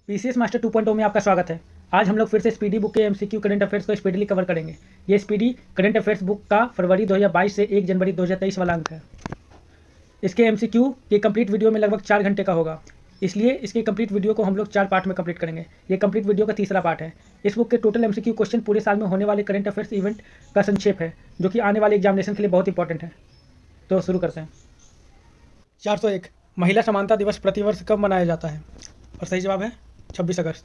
PCS master 2.0 में आपका स्वागत है। आज हम लोग फिर से स्पीडी बुक के एमसीक्यू करंट अफेयर्स को स्पीडली कवर करेंगे। ये स्पीडी करंट अफेयर्स बुक का फरवरी 2022 से 1 जनवरी 2023 वाला अंक है। इसके एमसीक्यू के कंप्लीट वीडियो में लगभग 4 घंटे का होगा, इसलिए इसके कंप्लीट वीडियो को हम लोग 4 पार्ट में कंप्लीट करेंगे। ये कंप्लीट वीडियो का तीसरा पार्ट है। इस बुक के टोटल एमसीक्यू क्वेश्चन पूरे साल में होने वाले करंट अफेयर्स इवेंट का संक्षेप है, जो कि आने वाले एग्जामिनेशन के लिए बहुत इंपॉर्टेंट है। तो शुरू करते हैं। 401 महिला समानता दिवस प्रतिवर्ष कब मनाया जाता है? और सही जवाब है 26 अगस्त।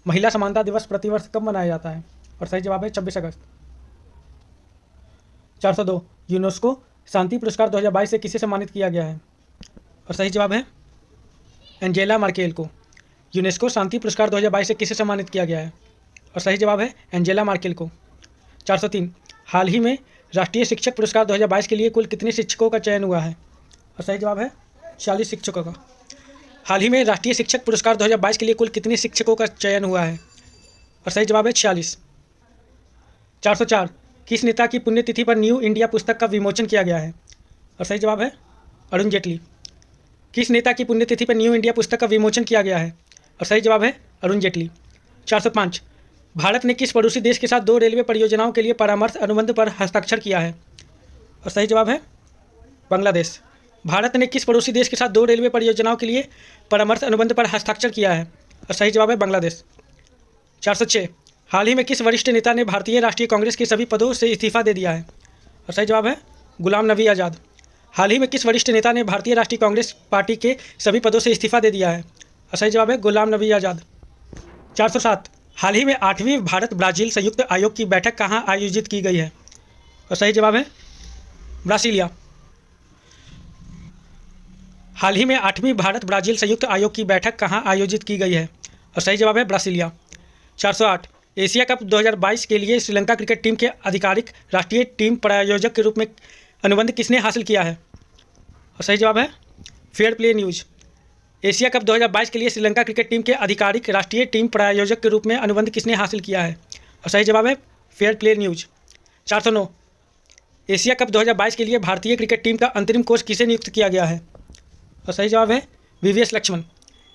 महिला समानता दिवस प्रतिवर्ष कब मनाया जाता है? और सही जवाब है 26 अगस्त। 402 यूनेस्को शांति पुरस्कार 2022 से किसे सम्मानित किया गया है? और सही जवाब है एंजेला मार्केल को। यूनेस्को शांति पुरस्कार 2022 से किसे सम्मानित किया गया है? और सही जवाब है एंजेला मार्केल को। 403 हाल ही में राष्ट्रीय शिक्षक पुरस्कार 2022 के लिए कुल कितने शिक्षकों का चयन हुआ है? और सही जवाब है 46 शिक्षकों का। हाल ही में राष्ट्रीय शिक्षक पुरस्कार 2022 के लिए कुल कितने शिक्षकों का चयन हुआ है? और सही जवाब है 46। 404 किस नेता की पुण्यतिथि पर न्यू इंडिया पुस्तक का विमोचन किया गया है? और सही जवाब है अरुण जेटली। किस नेता की पुण्यतिथि पर न्यू इंडिया पुस्तक का विमोचन किया गया है? और सही जवाब है अरुण जेटली। 405 भारत ने किस पड़ोसी देश के साथ 2 रेलवे परियोजनाओं के लिए परामर्श अनुबंध पर हस्ताक्षर किया है? और सही जवाब है बांग्लादेश। भारत ने किस पड़ोसी देश के साथ 2 रेलवे परियोजनाओं के लिए परामर्श अनुबंध पर हस्ताक्षर किया है? और सही जवाब है बांग्लादेश। 406 हाल ही में किस वरिष्ठ नेता ने भारतीय राष्ट्रीय कांग्रेस के सभी पदों से इस्तीफा दे दिया है? और सही जवाब है गुलाम नबी आज़ाद। हाल ही में किस वरिष्ठ नेता ने भारतीय राष्ट्रीय कांग्रेस पार्टी के सभी पदों से इस्तीफा दे दिया है? और सही जवाब है गुलाम नबी आज़ाद। 407 हाल ही में 8वीं भारत ब्राज़ील संयुक्त आयोग की बैठक कहाँ आयोजित की गई है? और सही जवाब है ब्रासीलिया। हाल ही में 8वीं भारत ब्राज़ील संयुक्त आयोग की बैठक कहाँ आयोजित की गई है? और सही जवाब है ब्रासीलिया। 408 एशिया कप 2022 के लिए श्रीलंका क्रिकेट टीम के आधिकारिक राष्ट्रीय टीम प्रायोजक के रूप में अनुबंध किसने हासिल किया है? और सही जवाब है fair play news. Asia cup 2022 के लिए श्रीलंका क्रिकेट टीम के आधिकारिक राष्ट्रीय टीम प्रायोजक के रूप में अनुबंध किसने हासिल किया है? और सही जवाब है fair play news. 409 Asia cup 2022 के लिए भारतीय क्रिकेट टीम का अंतरिम कोच किसे नियुक्त किया गया है? और सही जवाब है वीवीएस लक्ष्मण।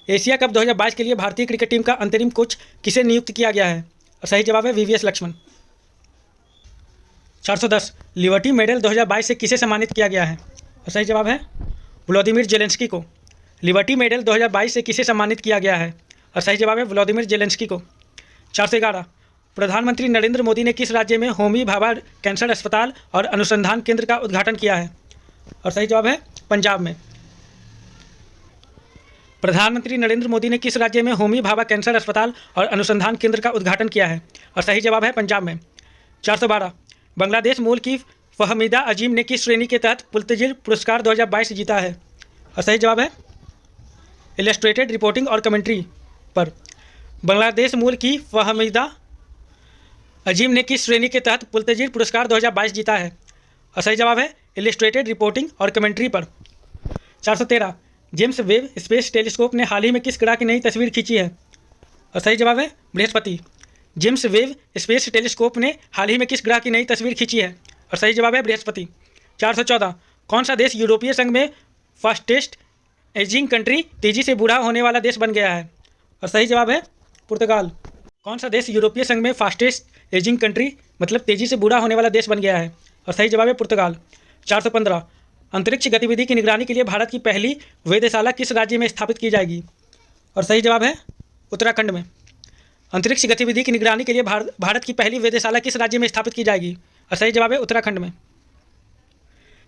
एशिया कप 2022 के लिए भारतीय क्रिकेट टीम का अंतरिम कोच किसे नियुक्त किया गया है? और सही जवाब है वीवीएस लक्ष्मण। 410 लिबर्टी मेडल 2022 से किसे सम्मानित किया गया है? और सही जवाब है व्लादिमीर जेलेंस्की को। लिबर्टी मेडल 2022 से किसे सम्मानित किया गया है? और सही जवाब है व्लादिमीर जेलेंस्की को। 411 प्रधानमंत्री नरेंद्र मोदी ने किस राज्य में होमी भाभा कैंसर अस्पताल और अनुसंधान केंद्र का उद्घाटन किया है? और सही जवाब है पंजाब में। प्रधानमंत्री नरेंद्र मोदी ने किस राज्य में होमी भाभा कैंसर अस्पताल और अनुसंधान केंद्र का उद्घाटन किया है? और सही जवाब है पंजाब में। 412 बांग्लादेश मूल की फहमीदा अजीम ने किस श्रेणी के तहत पुलित्ज़र पुरस्कार 2022 जीता है? और सही जवाब है इलस्ट्रेटेड रिपोर्टिंग और कमेंट्री पर। बांग्लादेश मूल की फहमीदा अजीम ने किस श्रेणी के तहत पुलित्ज़र पुरस्कार 2022 जीता है? और सही जवाब है इलस्ट्रेटेड रिपोर्टिंग और कमेंट्री पर। 413 जेम्स वेब स्पेस टेलीस्कोप ने हाल ही में किस ग्रह की नई तस्वीर खींची है? और सही जवाब है Brihaspati. James Webb space telescope ने हाल ही में किस ग्रह की नई तस्वीर खींची है? और सही जवाब है बृहस्पति। 414 कौन सा देश यूरोपीय संघ में फास्टेस्ट एजिंग कंट्री तेजी से बूढ़ा होने वाला देश बन गया है? और सही जवाब है पुर्तगाल। कौन सा देश यूरोपीय संघ में फास्टेस्ट एजिंग कंट्री मतलब तेजी से बूढ़ा होने वाला देश बन गया है? और सही जवाब है पुर्तगाल। 415 अंतरिक्ष गतिविधि की निगरानी के लिए भारत की पहली वेधशाला किस राज्य में स्थापित की जाएगी? और सही जवाब है उत्तराखंड में। अंतरिक्ष गतिविधि की निगरानी के लिए भारत की पहली वेधशाला किस राज्य में स्थापित की जाएगी? और सही जवाब है उत्तराखंड में।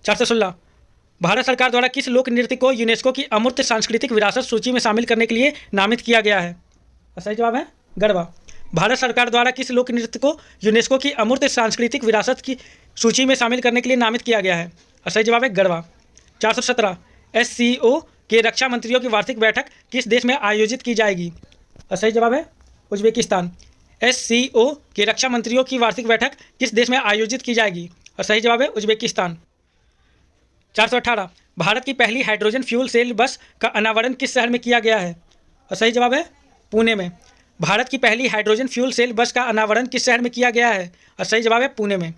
416 भारत सरकार द्वारा किस लोक नृत्य को यूनेस्को की अमूर्त सांस्कृतिक विरासत सूची में शामिल करने के लिए नामित किया गया है? और सही जवाब है गरबा। भारत सरकार द्वारा किस लोक नृत्य को यूनेस्को की अमूर्त सांस्कृतिक विरासत की सूची में शामिल करने के लिए नामित किया गया है? और सही जवाब है गरबा। 417 एससीओ के रक्षा मंत्रियों की वार्षिक बैठक किस देश में आयोजित की जाएगी? और सही जवाब है उज्बेकिस्तान। एससीओ के रक्षा मंत्रियों की वार्षिक बैठक किस देश में आयोजित की जाएगी? और सही जवाब है उज्बेकिस्तान। 418 भारत की पहली हाइड्रोजन फ्यूल सेल बस का अनावरण किस शहर में किया गया है? और सही जवाब है पुणे में। भारत की पहली हाइड्रोजन फ्यूल सेल बस का अनावरण किस शहर में किया गया है? और सही जवाब है पुणे में।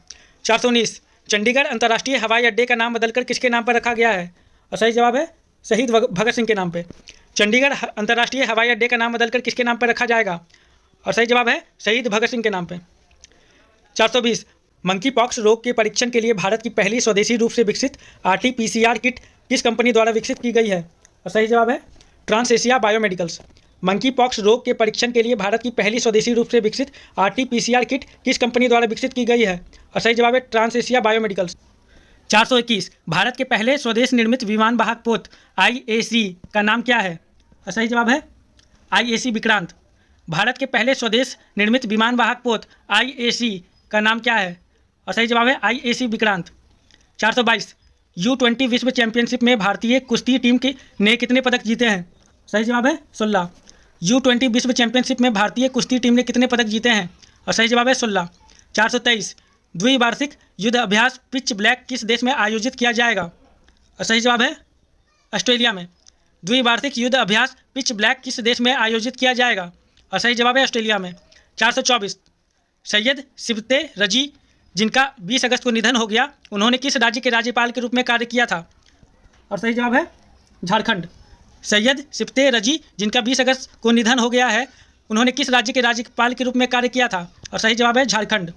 419 चंडीगढ़ अंतर्राष्ट्रीय हवाई अड्डे का नाम बदलकर किसके नाम पर रखा गया है? और सही जवाब है शहीद भगत सिंह के नाम पे। चंडीगढ़ अंतर्राष्ट्रीय हवाई अड्डे का नाम बदलकर किसके नाम पर रखा जाएगा? और सही जवाब है शहीद भगत सिंह के नाम पे। 420 मंकी पॉक्स रोग के परीक्षण के लिए भारत की पहली स्वदेशी रूप से विकसित RT-PCR किट किस कंपनी द्वारा विकसित की गई है? और सही जवाब है ट्रांस एशिया बायोमेडिकल्स। मंकी पॉक्स रोग के परीक्षण के लिए भारत की पहली स्वदेशी रूप से विकसित RT-PCR किट किस कंपनी द्वारा विकसित की गई है? और सही जवाब है ट्रांस एशिया बायोमेडिकल्स। 421 भारत के पहले स्वदेश निर्मित विमान वाहक पोत IAC का नाम क्या है? और सही जवाब है IAC विक्रांत। भारत के पहले स्वदेश निर्मित विमान वाहक पोत IAC का नाम क्या है? और सही जवाब है IAC विक्रांत। 422 U20 विश्व चैंपियनशिप में भारतीय कुश्ती टीम ने कितने पदक जीते हैं? सही जवाब है 16। U20 विश्व चैंपियनशिप में भारतीय कुश्ती टीम ने कितने पदक जीते हैं? और सही जवाब है 16। 423 द्विवार्षिक युद्ध अभ्यास पिच ब्लैक किस देश में आयोजित किया जाएगा? और सही जवाब है ऑस्ट्रेलिया में। द्विवार्षिक युद्ध अभ्यास पिच ब्लैक किस देश में आयोजित किया जाएगा? और सही जवाब है ऑस्ट्रेलिया में। 424 सैयद सिबते रजी जिनका 20 अगस्त को निधन हो गया, उन्होंने किस राज्य के राज्यपाल के रूप में कार्य किया था? और सही जवाब है झारखंड। सैयद सिबते रजी जिनका 20 अगस्त को निधन हो गया है, उन्होंने किस राज्य के राज्यपाल के रूप में कार्य किया था? और सही जवाब है झारखंड।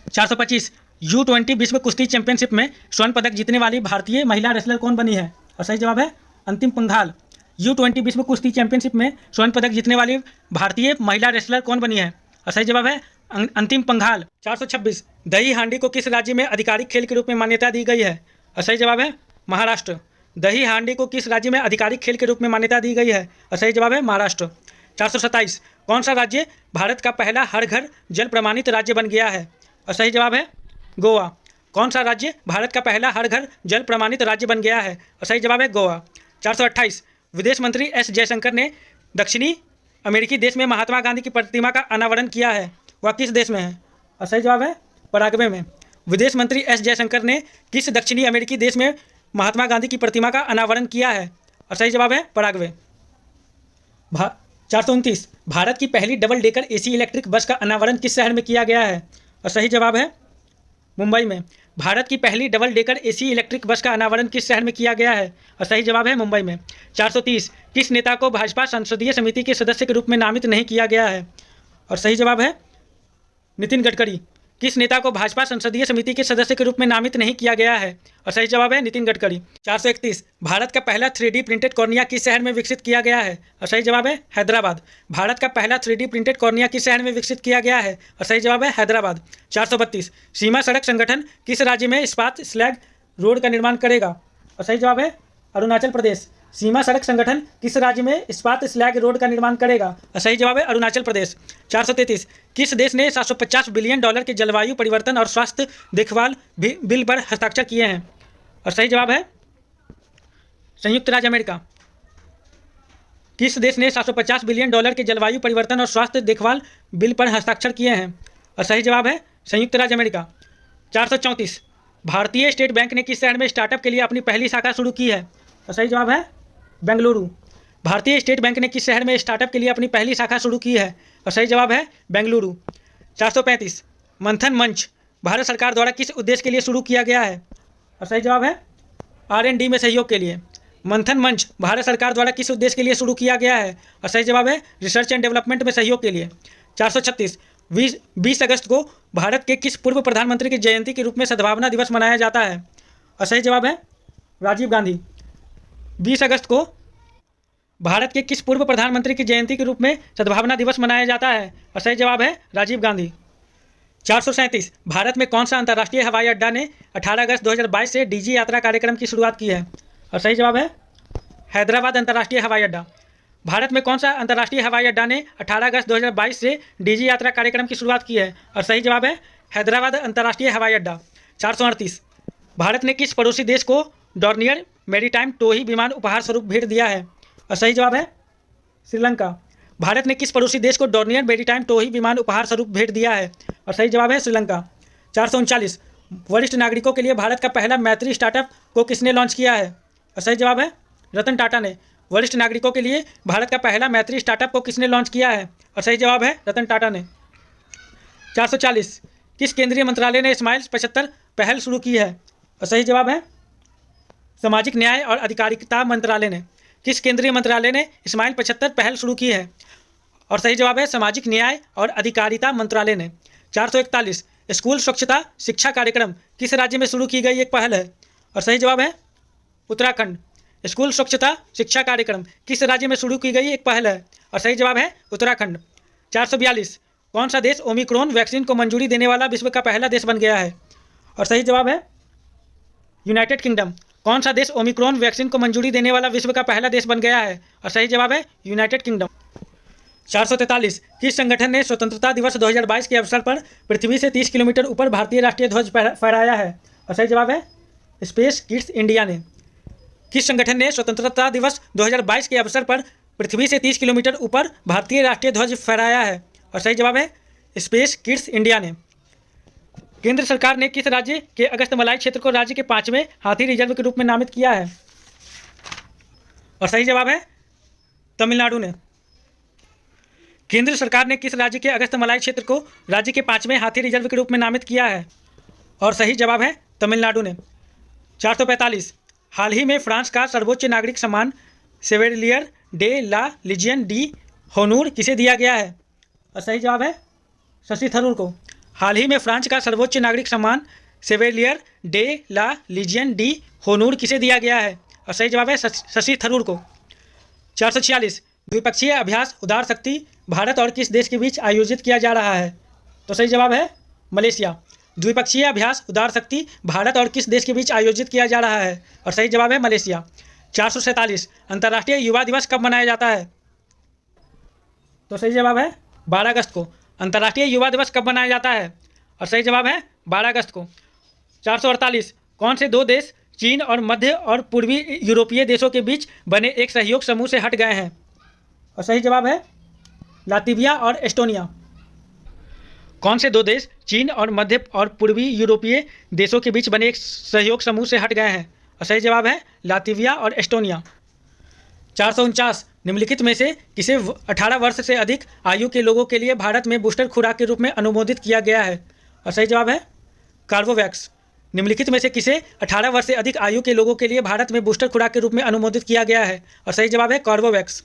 425 U20 विश्व कुश्ती चैंपियनशिप में स्वर्ण पदक जीतने वाली भारतीय महिला रेसलर कौन बनी है? और सही जवाब है अंतिम पंघाल। U20 विश्व कुश्ती चैंपियनशिप में स्वर्ण पदक जीतने वाली भारतीय महिला रेसलर कौन बनी है? और सही जवाब है अंतिम पंघाल। 426 दही हांडी को किस राज्य में आधिकारिक खेल के रूप में मान्यता दी गई है? और सही जवाब है महाराष्ट्र। दही हांडी को किस राज्य में आधिकारिक खेल के रूप में मान्यता दी गई है? और सही जवाब है महाराष्ट्र। 427 कौन सा राज्य भारत का पहला हर घर जल प्रमाणित राज्य बन गया है? और सही जवाब है गोवा। कौन सा राज्य भारत का पहला हर घर जल प्रमाणित राज्य बन गया है? और सही जवाब है गोवा। 428 विदेश मंत्री S जयशंकर ने दक्षिणी अमेरिकी देश में महात्मा गांधी की प्रतिमा का अनावरण किया है, वह किस देश में है? और सही जवाब है पराग्वे में। विदेश मंत्री S जयशंकर ने किस दक्षिणी अमेरिकी देश में महात्मा गांधी की प्रतिमा का अनावरण किया है? और सही जवाब है पराग्वे। 429 भारत की पहली double decker AC electric bus का अनावरण किस शहर में किया गया है? और सही जवाब है मुंबई में। भारत की पहली double decker AC electric bus का अनावरण किस शहर में किया गया है? और सही जवाब है मुंबई में। 430 किस नेता को भाजपा संसदीय समिति के सदस्य के रूप में नामित नहीं किया गया है? और सही जवाब है नितिन गडकरी। किस नेता को भाजपा संसदीय समिति के सदस्य के रूप में नामित नहीं किया गया है? और सही जवाब है नितिन गडकरी। 431 भारत का पहला 3D प्रिंटेड कॉर्निया किस शहर में विकसित किया गया है? और सही जवाब है हैदराबाद। भारत का पहला 3D प्रिंटेड कॉर्निया किस शहर में विकसित किया गया है? और सही जवाब है हैदराबाद। 432 सीमा सड़क संगठन किस राज्य में इस्पात स्लैग रोड का निर्माण करेगा? और सही जवाब है अरुणाचल प्रदेश। सीमा सड़क संगठन किस राज्य में इस्पात स्लैग रोड का निर्माण करेगा? और सही जवाब है अरुणाचल प्रदेश। 433 किस देश ने $750 बिलियन के जलवायु परिवर्तन और स्वास्थ्य देखभाल बिल पर हस्ताक्षर किए हैं? और सही जवाब है संयुक्त राज्य अमेरिका। किस देश ने $750 बिलियन के जलवायु परिवर्तन और स्वास्थ्य देखभाल बिल पर हस्ताक्षर किए हैं? और सही जवाब है संयुक्त राज्य अमेरिका। 434 भारतीय स्टेट बैंक ने किस शहर में स्टार्टअप के लिए अपनी पहली शाखा शुरू की है? और सही जवाब है बेंगलुरु। भारतीय स्टेट बैंक ने किस शहर में स्टार्टअप के लिए अपनी पहली शाखा शुरू की है? और सही जवाब है बेंगलुरु। 435 मंथन मंच भारत सरकार द्वारा किस उद्देश्य के लिए शुरू किया गया है? और सही जवाब है R&D में सहयोग के लिए। मंथन मंच भारत सरकार द्वारा किस उद्देश्य के लिए शुरू किया गया है? और सही जवाब है रिसर्च एंड डेवलपमेंट में सहयोग के लिए। 436 20 अगस्त को भारत के किस पूर्व प्रधानमंत्री की जयंती के रूप में सद्भावना दिवस मनाया जाता है? और सही जवाब है राजीव गांधी। 20 अगस्त को भारत के किस पूर्व प्रधानमंत्री की जयंती के रूप में सद्भावना दिवस मनाया जाता है? और सही जवाब है राजीव गांधी। 437 भारत में कौन सा अंतर्राष्ट्रीय हवाई अड्डा ने 18 अगस्त 2022 से DG यात्रा कार्यक्रम की शुरुआत की है? और सही जवाब है हैदराबाद अंतर्राष्ट्रीय हवाई अड्डा। भारत में कौन सा अंतर्राष्ट्रीय हवाई अड्डा ने 18 अगस्त 2022 से DG यात्रा कार्यक्रम की शुरुआत की है? और सही जवाब है हैदराबाद अंतर्राष्ट्रीय हवाई अड्डा। 438 भारत ने किस पड़ोसी देश को डॉर्नियर मैरीटाइम टोही विमान उपहार स्वरूप भेंट दिया है? और सही जवाब है श्रीलंका। भारत ने किस पड़ोसी देश को डॉर्नियर मैरीटाइम टोही विमान उपहार स्वरूप भेंट दिया है? और सही जवाब है श्रीलंका। 439 वरिष्ठ नागरिकों के लिए भारत का पहला मैत्री स्टार्टअप को किसने लॉन्च किया है? और सही जवाब है रतन टाटा ने। वरिष्ठ नागरिकों के लिए भारत का पहला मैत्री स्टार्टअप को किसने लॉन्च किया है? और सही जवाब है रतन टाटा ने। 440 किस केंद्रीय मंत्रालय ने स्माइल्स 75 पहल शुरू की है? और सही जवाब है सामाजिक न्याय और अधिकारिता मंत्रालय ने। किस केंद्रीय मंत्रालय ने स्माइल 75 पहल शुरू की है? और सही जवाब है सामाजिक न्याय और अधिकारिता मंत्रालय ने। 441 स्कूल स्वच्छता शिक्षा कार्यक्रम किस राज्य में शुरू की गई एक पहल है? और सही जवाब है उत्तराखंड। स्कूल स्वच्छता शिक्षा कार्यक्रम किस राज्य में शुरू की गई एक पहल है? और सही जवाब है उत्तराखंड। 442 कौन सा देश ओमिक्रॉन वैक्सीन को मंजूरी देने वाला विश्व का पहला देश बन गया है? और सही जवाब है यूनाइटेड किंगडम। कौन सा देश ओमिक्रॉन वैक्सीन को मंजूरी देने वाला विश्व का पहला देश बन गया है? और सही जवाब है यूनाइटेड किंगडम। 443 किस संगठन ने स्वतंत्रता दिवस 2022 के अवसर पर पृथ्वी से 30 किलोमीटर ऊपर भारतीय राष्ट्रीय ध्वज फहराया है? और सही जवाब है स्पेस किड्स इंडिया ने। किस संगठन ने स्वतंत्रता दिवस 2022 के अवसर पर पृथ्वी से 30 किलोमीटर ऊपर भारतीय राष्ट्रीय ध्वज फहराया है? और सही जवाब है स्पेस किड्स इंडिया ने। केंद्र सरकार ने किस राज्य के अगस्तमलाई क्षेत्र को राज्य के 5वें हाथी रिजर्व के रूप में नामित किया है? और सही जवाब है तमिलनाडु ने। केंद्र सरकार ने किस राज्य के अगस्तमलाई क्षेत्र को राज्य के 5वें हाथी रिजर्व के रूप में नामित किया है? और सही जवाब है तमिलनाडु ने। 445 हाल ही में फ्रांस का सर्वोच्च नागरिक सम्मान सेवेलियर डे ला लीजियन डी होनूर किसे दिया गया है? और सही जवाब है शशि थरूर को। हाल ही में फ्रांस का सर्वोच्च नागरिक सम्मान सेवेलियर डे ला लीजियन डी होनूर किसे दिया गया है? और सही जवाब है शशि थरूर को। 446 द्विपक्षीय अभ्यास उदार शक्ति भारत और किस देश के बीच आयोजित किया जा रहा है? तो सही जवाब है मलेशिया। द्विपक्षीय अभ्यास उदार शक्ति भारत और किस देश के बीच आयोजित किया जा रहा है? और सही जवाब है मलेशिया। 447 अंतर्राष्ट्रीय युवा दिवस कब मनाया जाता है? तो सही जवाब है 12 अगस्त को। अंतर्राष्ट्रीय युवा दिवस कब मनाया जाता है? और सही जवाब है 12 अगस्त को। 448 कौन से दो देश चीन और मध्य और पूर्वी यूरोपीय देशों के बीच बने एक सहयोग समूह से हट गए हैं? और सही जवाब है लातविया और एस्टोनिया। कौन से दो देश चीन और मध्य और पूर्वी यूरोपीय देशों के बीच बने एक सहयोग समूह से हट गए हैं? और सही जवाब है लातविया और एस्टोनिया। 449 निम्नलिखित में से किसे 18 वर्ष से अधिक आयु के लोगों के लिए भारत में बूस्टर खुराक के रूप में अनुमोदित किया गया है? और सही जवाब है कार्बोवैक्स। निम्नलिखित में से किसे 18 वर्ष से अधिक आयु के लोगों के लिए भारत में बूस्टर खुराक के रूप में अनुमोदित किया गया है? और सही जवाब है कार्बोवैक्स।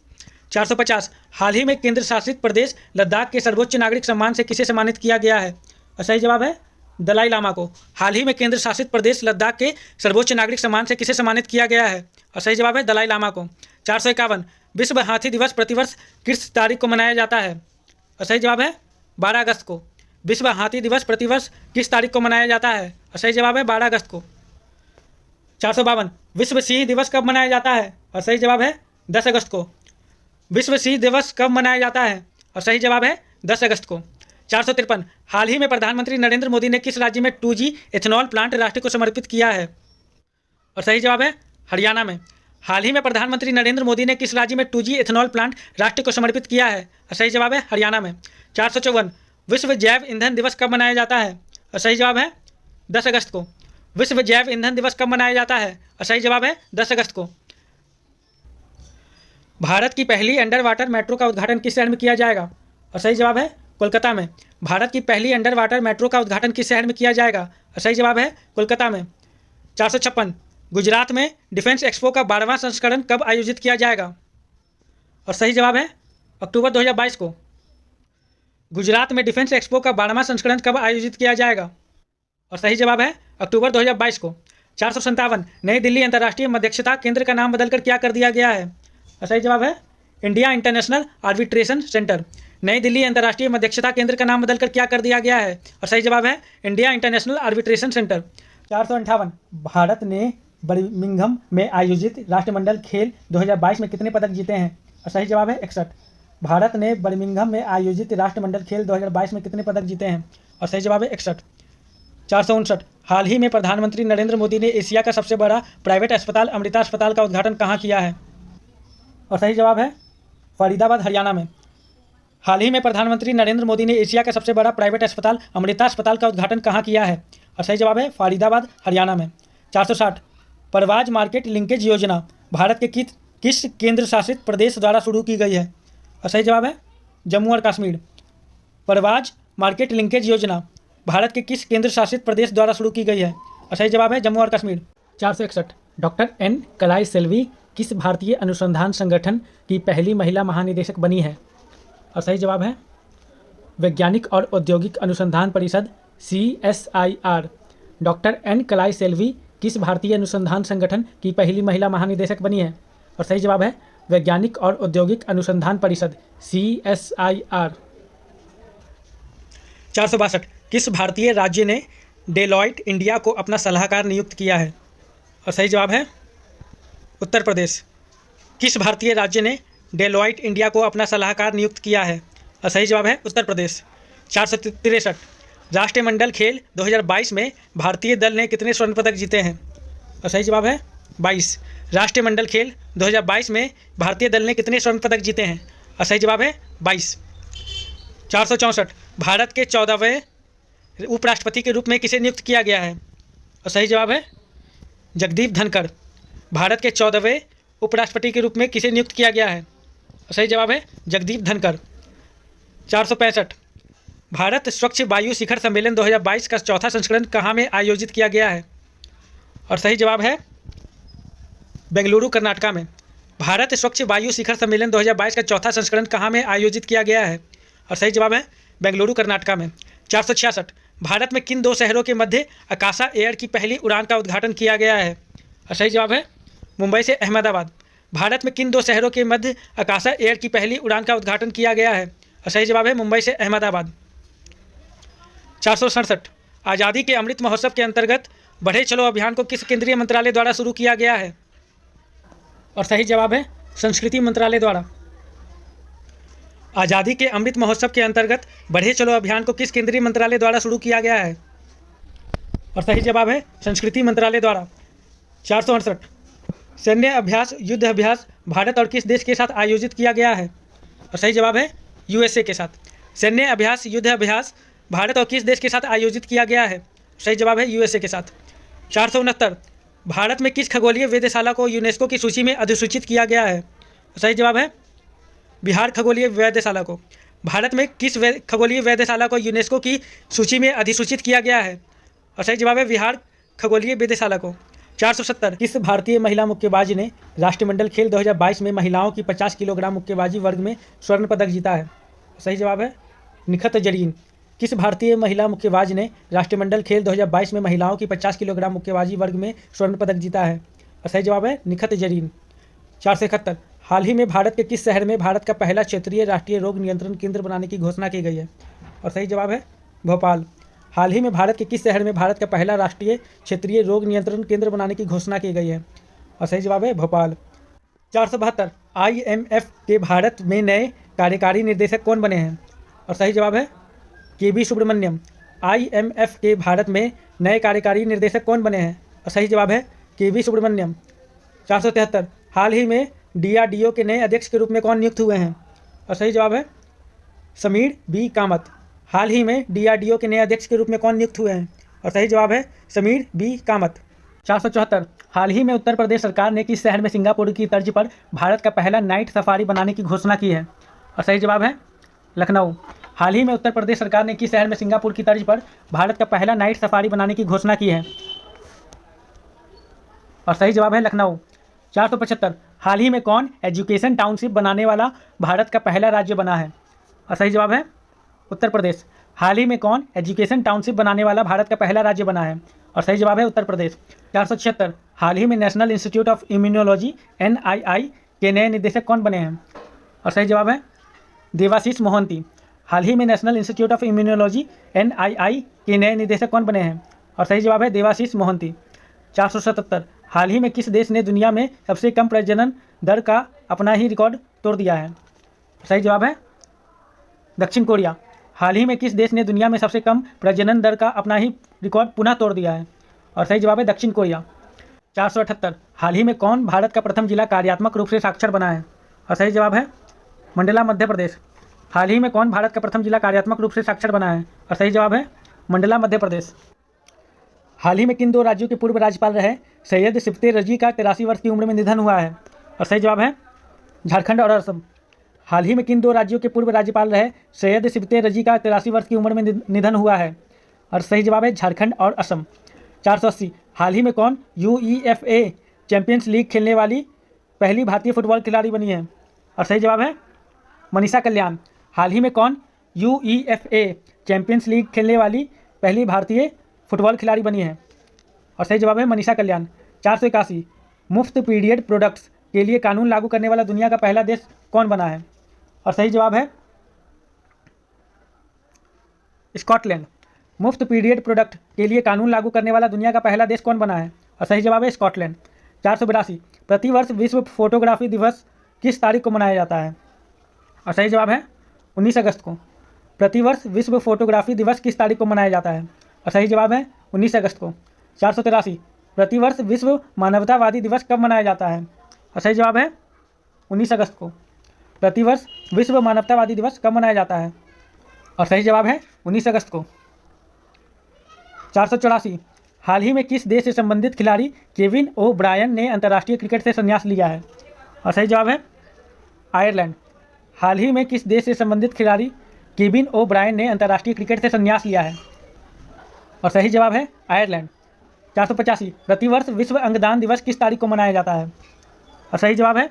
450 हाल ही में केंद्र शासित प्रदेश लद्दाख के सर्वोच्च नागरिक सम्मान से किसे सम्मानित किया गया है? और सही जवाब है दलाई लामा को। हाल ही में केंद्र शासित प्रदेश लद्दाख के सर्वोच्च नागरिक सम्मान से किसे सम्मानित किया गया है? और सही जवाब है दलाई लामा को। 451 विश्व हाथी दिवस प्रतिवर्ष किस तारीख को मनाया जाता है? और सही जवाब है 12 अगस्त को। विश्व हाथी दिवस प्रतिवर्ष किस तारीख को मनाया जाता है? और सही जवाब है 12 अगस्त को। 452 विश्व सिंह दिवस कब मनाया जाता है? और सही जवाब है 10 अगस्त को। विश्व सिंह दिवस कब मनाया जाता है? और सही जवाब है 10 अगस्त को। 453 हाल ही में प्रधानमंत्री नरेंद्र मोदी ने किस राज्य में 2G एथेनॉल प्लांट राष्ट्र को समर्पित किया है? और सही जवाब है हरियाणा में। हाल ही में प्रधानमंत्री नरेंद्र मोदी ने किस राज्य में 2G एथेनॉल प्लांट राष्ट्र को समर्पित किया है? और सही जवाब है हरियाणा में। 454 विश्व जैव ईंधन दिवस कब मनाया जाता है? और सही जवाब है 10 अगस्त को। विश्व जैव ईंधन दिवस कब मनाया जाता है? और सही जवाब है 10 अगस्त को। भारत की पहली अंडर वाटर मेट्रो का उद्घाटन किस शहर में किया जाएगा? और सही जवाब है कोलकाता में। भारत की पहली अंडर वाटर मेट्रो का उद्घाटन किस शहर में किया जाएगा? और सही जवाब है कोलकाता में। 456 गुजरात में डिफेंस एक्सपो का 12वां संस्करण कब आयोजित किया जाएगा? और सही जवाब है अक्टूबर 2022 को। गुजरात में डिफेंस एक्सपो का 12वां संस्करण कब आयोजित किया जाएगा? और सही जवाब है अक्टूबर 2022 को। 457 नई दिल्ली अंतर्राष्ट्रीय मध्यस्थता केंद्र का नाम बदलकर क्या कर दिया गया है? और सही जवाब है इंडिया इंटरनेशनल आर्बिट्रेशन सेंटर। नई दिल्ली अंतर्राष्ट्रीय मध्यस्थता केंद्र का नाम बदलकर क्या कर दिया गया है? और सही जवाब है India international arbitration centre. 458 Bharat ने बर्मिंघम में आयोजित राष्ट्रमंडल खेल 2022 में कितने पदक जीते हैं? और सही जवाब है 61। भारत ने बर्मिंघम में आयोजित राष्ट्रमंडल खेल 2022 में कितने पदक जीते हैं? और सही जवाब है 61। 459 हाल ही में प्रधानमंत्री नरेंद्र मोदी ने एशिया का सबसे बड़ा प्राइवेट अस्पताल अमृता अस्पताल का उद्घाटन कहाँ किया है? और सही जवाब है फरीदाबाद हरियाणा में। हाल ही में प्रधानमंत्री नरेंद्र मोदी ने एशिया का सबसे बड़ा प्राइवेट अस्पताल अमृता अस्पताल का उद्घाटन कहाँ किया है? और सही जवाब है फरीदाबाद हरियाणा में। 460 परवाज मार्केट लिंकेज योजना भारत के किस केंद्र शासित प्रदेश द्वारा शुरू की गई है? और सही जवाब है जम्मू और कश्मीर। परवाज मार्केट लिंकेज योजना भारत के किस केंद्र शासित प्रदेश द्वारा शुरू की गई है? और सही जवाब है जम्मू और कश्मीर। 461 डॉक्टर एन कलाई सेल्वी किस भारतीय अनुसंधान संगठन की पहली महिला महानिदेशक बनी है? और सही जवाब है वैज्ञानिक और औद्योगिक अनुसंधान परिषद CSIR। डॉक्टर एन कलाई सेल्वी किस भारतीय अनुसंधान संगठन की पहली महिला महानिदेशक बनी है? और सही जवाब है वैज्ञानिक और औद्योगिक अनुसंधान परिषद CSIR। 462 किस भारतीय राज्य ने डेलॉयट इंडिया को अपना सलाहकार नियुक्त किया है? और सही जवाब है उत्तर प्रदेश। किस भारतीय राज्य ने डेलॉयट इंडिया को अपना सलाहकार नियुक्त किया है? और सही जवाब है उत्तर प्रदेश। 463 राष्ट्रमंडल खेल 2022 में भारतीय दल ने कितने स्वर्ण पदक जीते हैं? और सही जवाब है 22। राष्ट्रमंडल खेल 2022 में भारतीय दल ने कितने स्वर्ण पदक जीते हैं? और सही जवाब है 22। 464 भारत के 14वें उपराष्ट्रपति के रूप में किसे नियुक्त किया गया है? और सही जवाब है जगदीप धनखड़। भारत के 14वें उपराष्ट्रपति के रूप में किसे नियुक्त किया गया है? और सही जवाब है जगदीप धनखड़। 465 भारत स्वच्छ वायु शिखर सम्मेलन 2022 का चौथा संस्करण कहाँ में आयोजित किया गया है? और सही जवाब है बेंगलुरु कर्नाटका में। भारत स्वच्छ वायु शिखर सम्मेलन 2022 का चौथा संस्करण कहाँ में आयोजित किया गया है? और सही जवाब है बेंगलुरु कर्नाटका में। 466 भारत में किन दो शहरों के मध्य आकाशा एयर की पहली उड़ान का उद्घाटन किया गया है? और सही जवाब है मुंबई से अहमदाबाद। भारत में किन दो शहरों के मध्य आकाशा एयर की पहली उड़ान का उद्घाटन किया गया है? और सही जवाब है मुंबई से अहमदाबाद। 467 आज़ादी के अमृत महोत्सव के अंतर्गत बढ़े चलो अभियान को किस केंद्रीय मंत्रालय द्वारा शुरू किया गया है? और सही जवाब है संस्कृति मंत्रालय द्वारा। आज़ादी के अमृत महोत्सव के अंतर्गत बढ़े चलो अभियान को किस केंद्रीय मंत्रालय द्वारा शुरू किया गया है? और सही जवाब है संस्कृति मंत्रालय द्वारा। 468 सैन्य अभ्यास युद्ध अभ्यास भारत और किस देश के साथ आयोजित किया गया है? और सही जवाब है USA के साथ। सैन्य अभ्यास युद्ध अभ्यास भारत और किस देश के साथ आयोजित किया गया है? सही जवाब है USA के साथ। 469 भारत में किस खगोलीय वेधशाला को यूनेस्को की सूची में अधिसूचित किया गया है? सही जवाब है बिहार खगोलीय वेधशाला को। भारत में किस खगोलीय वेधशाला को यूनेस्को की सूची में अधिसूचित किया गया है? और सही जवाब है बिहार खगोलीय वेधशाला को। 470 किस भारतीय महिला मुक्केबाज ने राष्ट्रमंडल खेल 2022 में महिलाओं की 50 किलोग्राम मुक्केबाजी वर्ग में स्वर्ण पदक जीता है? सही जवाब है निखत जरीन। किस भारतीय महिला मुक्केबाज ने राष्ट्रमंडल खेल 2022 में महिलाओं की 50 किलोग्राम मुक्केबाजी वर्ग में स्वर्ण पदक जीता है? और सही जवाब है निखत जरीन। 471 हाल ही में भारत के किस शहर में भारत का पहला क्षेत्रीय राष्ट्रीय रोग नियंत्रण केंद्र बनाने की घोषणा की गई है? और सही जवाब है भोपाल। हाल ही में भारत के किस शहर में भारत का पहला राष्ट्रीय क्षेत्रीय रोग नियंत्रण केंद्र बनाने की घोषणा की गई है? और सही जवाब है भोपाल। 472 IMF के भारत में नए कार्यकारी निर्देशक कौन बने हैं? और सही जवाब है KB सुब्रमण्यम। IMF के भारत में नए कार्यकारी निर्देशक कौन बने हैं? और सही जवाब है KB सुब्रमण्यम। 473 हाल ही में DRDO के नए अध्यक्ष के रूप में कौन नियुक्त हुए हैं? और सही जवाब है समीर B कामत। हाल ही में DRDO के नए अध्यक्ष के रूप में कौन नियुक्त हुए हैं? और सही जवाब है समीर B कामत। 474 हाल ही में उत्तर प्रदेश सरकार ने किस शहर में सिंगापुर की तर्ज पर भारत का पहला नाइट सफारी बनाने की घोषणा की है? और सही जवाब है लखनऊ। हाल ही में उत्तर प्रदेश सरकार ने किस शहर में सिंगापुर की तर्ज पर भारत का पहला नाइट सफारी बनाने की घोषणा की है? और सही जवाब है लखनऊ। 475 हाल ही में कौन एजुकेशन टाउनशिप बनाने वाला भारत का पहला राज्य बना है? और सही जवाब है उत्तर प्रदेश। हाल ही में कौन एजुकेशन टाउनशिप बनाने वाला भारत का पहला राज्य बना है? और सही जवाब है उत्तर प्रदेश। 476 हाल ही में national institute of immunology NII के नए निदेशक कौन बने हैं? और सही जवाब है देवाशीष मोहंती। हाल ही में national institute of immunology NII के नए निदेशक कौन बने हैं? और सही जवाब है देवाशीष मोहंती। 477 हाल ही में किस देश ने दुनिया में सबसे कम प्रजनन दर का अपना ही रिकॉर्ड तोड़ दिया है? सही जवाब है दक्षिण कोरिया। हाल ही में किस देश ने दुनिया में सबसे कम प्रजनन दर का अपना ही रिकॉर्ड पुनः तोड़ दिया है? और सही जवाब है दक्षिण कोरिया। 478 हाल ही में कौन भारत का प्रथम जिला कार्यात्मक रूप से साक्षर बना है? और सही जवाब है मंडला मध्य प्रदेश। हाल ही में कौन भारत का प्रथम जिला कार्यात्मक रूप से साक्षर बना है? और सही जवाब है मंडला मध्य प्रदेश। हाल ही में किन दो राज्यों के पूर्व राज्यपाल रहे सैयद सिफ्ते रजी का 83 वर्ष की उम्र में निधन हुआ है? और सही जवाब है झारखंड और असम। हाल ही में किन दो राज्यों के पूर्व राज्यपाल रहे सैयद सिफ्ते रजी का 83 वर्ष की उम्र में निधन हुआ है? और सही जवाब है झारखंड और असम। 480 हाल ही में कौन UEFA चैंपियंस लीग खेलने वाली पहली भारतीय फुटबॉल खिलाड़ी बनी है? और सही जवाब है मनीषा कल्याण। हाल ही में कौन UEFA चैंपियंस लीग खेलने वाली पहली भारतीय फुटबॉल खिलाड़ी बनी है? और सही जवाब है मनीषा कल्याण। 481 मुफ्त पीरियड प्रोडक्ट्स के लिए कानून लागू करने वाला दुनिया का पहला देश कौन बना है? और सही जवाब है स्कॉटलैंड। मुफ्त पीरियड प्रोडक्ट के लिए कानून लागू करने वाला दुनिया का पहला देश कौन बना है? और सही जवाब है स्कॉटलैंड। 482 प्रतिवर्ष विश्व फोटोग्राफी दिवस किस तारीख को मनाया जाता है? और सही जवाब है 19 अगस्त को। प्रतिवर्ष विश्व फोटोग्राफी दिवस किस तारीख को मनाया जाता है? और सही जवाब है 19 अगस्त को। 483 प्रतिवर्ष विश्व मानवतावादी दिवस कब मनाया जाता है? और सही जवाब है 19 अगस्त को। प्रतिवर्ष विश्व मानवतावादी दिवस कब मनाया जाता है? और सही जवाब है 19 अगस्त को। 484 हाल ही में किस देश से संबंधित खिलाड़ी केविन ओ ब्रायन ने अंतर्राष्ट्रीय क्रिकेट से संन्यास लिया है? और सही जवाब है आयरलैंड। हाल ही में किस देश से संबंधित खिलाड़ी केविन ओ ब्रायन ने अंतर्राष्ट्रीय क्रिकेट से संन्यास लिया है? और सही जवाब है आयरलैंड। 485 प्रतिवर्ष विश्व अंगदान दिवस किस तारीख को मनाया जाता है? और सही जवाब है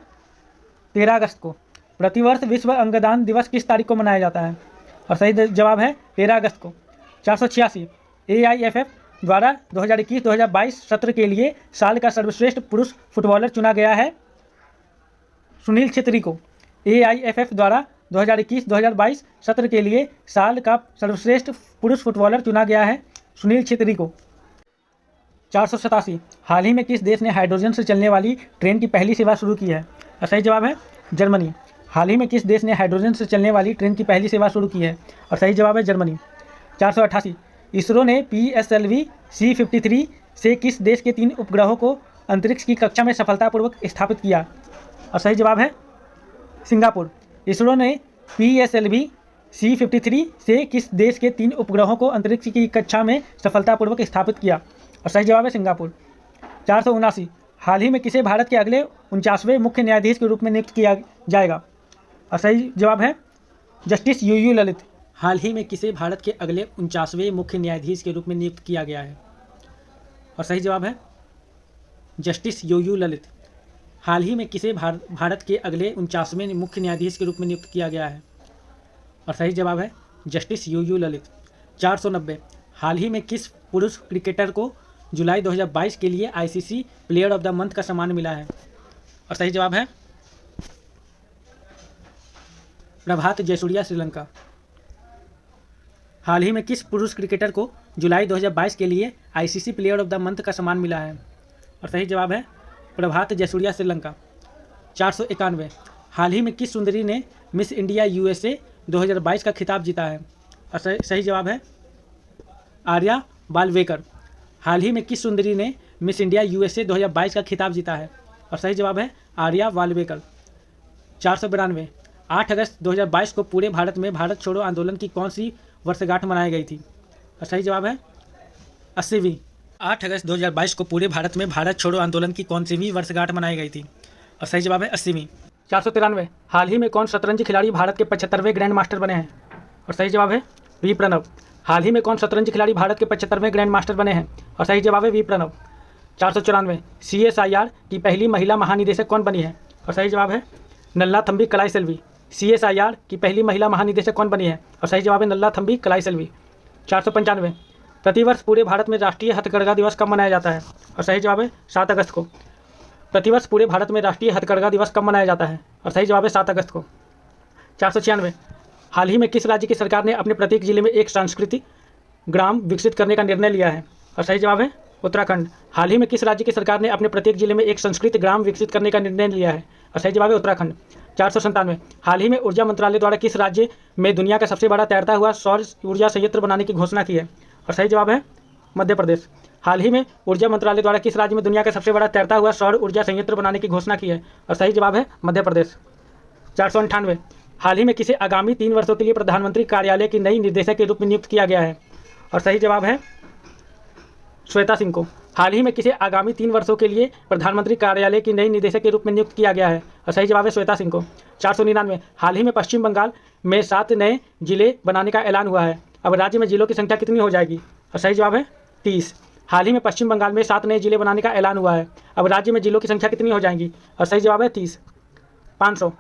13 अगस्त को। प्रतिवर्ष विश्व अंगदान दिवस किस तारीख को मनाया जाता है? और सही जवाब है 13 अगस्त को। 486 AIFF द्वारा 2021-2022 सत्र के लिए साल का सर्वश्रेष्ठ पुरुष फुटबॉलर चुना गया है सुनील छेत्री को। AIFF द्वारा 2021-2022 सत्र के लिए साल का सर्वश्रेष्ठ पुरुष फुटबॉलर चुना गया है सुनील छेत्री को। 487 हाल ही में किस देश ने हाइड्रोजन से चलने वाली ट्रेन की पहली सेवा शुरू की है? और सही जवाब है जर्मनी। हाल ही में किस देश ने हाइड्रोजन से चलने वाली ट्रेन की पहली सेवा शुरू की है? और सही जवाब है जर्मनी। 488 इसरो ने PSLV C-53 से किस देश के 3 उपग्रहों को अंतरिक्ष की कक्षा में सफलतापूर्वक स्थापित किया? और सही जवाब है सिंगापुर। इसरो ने PSLV C-53 से किस देश के 3 उपग्रहों को अंतरिक्ष की कक्षा में सफलतापूर्वक स्थापित किया? और सही जवाब है सिंगापुर। 479 हाल ही में किसे भारत के अगले 49वें मुख्य न्यायाधीश के रूप में नियुक्त किया जाएगा? और सही जवाब है जस्टिस UU ललित। हाल ही में किसे भारत के अगले 49वें मुख्य न्यायाधीश के रूप में नियुक्त किया गया है? और सही जवाब है जस्टिस UU ललित। हाल ही में किसे भारत के अगले 49वें मुख्य न्यायाधीश के रूप में नियुक्त किया गया है? और सही जवाब है जस्टिस UU ललित। 490 हाल ही में किस पुरुष क्रिकेटर को जुलाई 2022 के लिए ICC player of the month का सम्मान मिला है? और सही जवाब है प्रभात जयसूर्या श्रीलंका। हाल ही में किस पुरुष क्रिकेटर को जुलाई 2022 के लिए ICC player of the month का सम्मान मिला है? और सही जवाब है प्रभात जयसूर्या श्रीलंका। 491 हाल ही में किस सुंदरी ने मिस इंडिया USA 2022 का खिताब जीता है? और सही जवाब है आर्या वालवेकर। हाल ही में किस सुंदरी ने मिस इंडिया USA 2022 का खिताब जीता है? और सही जवाब है आर्या वालवेकर। 492 8 अगस्त 2022 को पूरे भारत में भारत छोड़ो आंदोलन की कौन सी वर्षगांठ मनाई गई थी? और सही जवाब है 80वीं। 8 अगस्त 2022 को पूरे भारत में भारत छोड़ो आंदोलन की कौन सी वर्षगांठ मनाई गई थी? और सही जवाब है 80वीं। 493 हाल ही में कौन शतरंज खिलाड़ी भारत के 75वें ग्रैंड मास्टर बने हैं? और सही जवाब है वी प्रणव। हाल ही में कौन शतरंज खिलाड़ी भारत के 75वें ग्रैंड मास्टर बने हैं? और सही जवाब है वी प्रणव। 494 CSIR की पहली महिला महानिदेशक कौन बनी है? और सही जवाब है नल्लाथम्बी कलाईसेल्वी। CSIR की पहली महिला महानिदेशक कौन बनी है? और सही जवाब है नल्लाथम्बी कलाईसेल्वी। 495 प्रतिवर्ष पूरे भारत में राष्ट्रीय हथकरघा दिवस कब मनाया जाता है? और सही जवाब है 7 अगस्त को। प्रतिवर्ष पूरे भारत में राष्ट्रीय हथकरघा दिवस कब मनाया जाता है? और सही जवाब है 7 अगस्त को। 496 हाल ही में किस राज्य की सरकार ने अपने प्रत्येक जिले में एक सांस्कृतिक ग्राम विकसित करने का निर्णय लिया है? और सही जवाब है उत्तराखंड। हाल ही में किस राज्य की सरकार ने अपने प्रत्येक जिले में एक संस्कृत ग्राम विकसित करने का निर्णय लिया है? और सही जवाब है उत्तराखंड। 497 हाल ही में ऊर्जा मंत्रालय द्वारा किस राज्य में दुनिया का सबसे बड़ा तैरता हुआ सौर ऊर्जा संयंत्र बनाने की घोषणा की है? और सही जवाब है मध्य प्रदेश। हाल ही में ऊर्जा मंत्रालय द्वारा किस राज्य में दुनिया का सबसे बड़ा तैरता हुआ सौर ऊर्जा संयंत्र बनाने की घोषणा की है? और सही जवाब है मध्य प्रदेश। 498 हाल ही में किसे आगामी 3 वर्षों के लिए प्रधानमंत्री कार्यालय की नई निदेशक के रूप में नियुक्त किया गया है? और सही जवाब है श्वेता सिंह को। हाल ही में किसे आगामी 3 वर्षों के लिए प्रधानमंत्री कार्यालय की नई निदेशक के रूप में नियुक्त किया गया है? और सही जवाब है श्वेता सिंह को। 499 हाल ही में पश्चिम बंगाल में 7 नए जिले बनाने का ऐलान हुआ है। अब राज्य में जिलों की संख्या कितनी हो जाएगी? और सही जवाब है 30। हाल ही में पश्चिम बंगाल में 7 नए जिले बनाने का ऐलान हुआ है। अब राज्य में जिलों की संख्या कितनी हो जाएंगी? और सही जवाब है 30। 500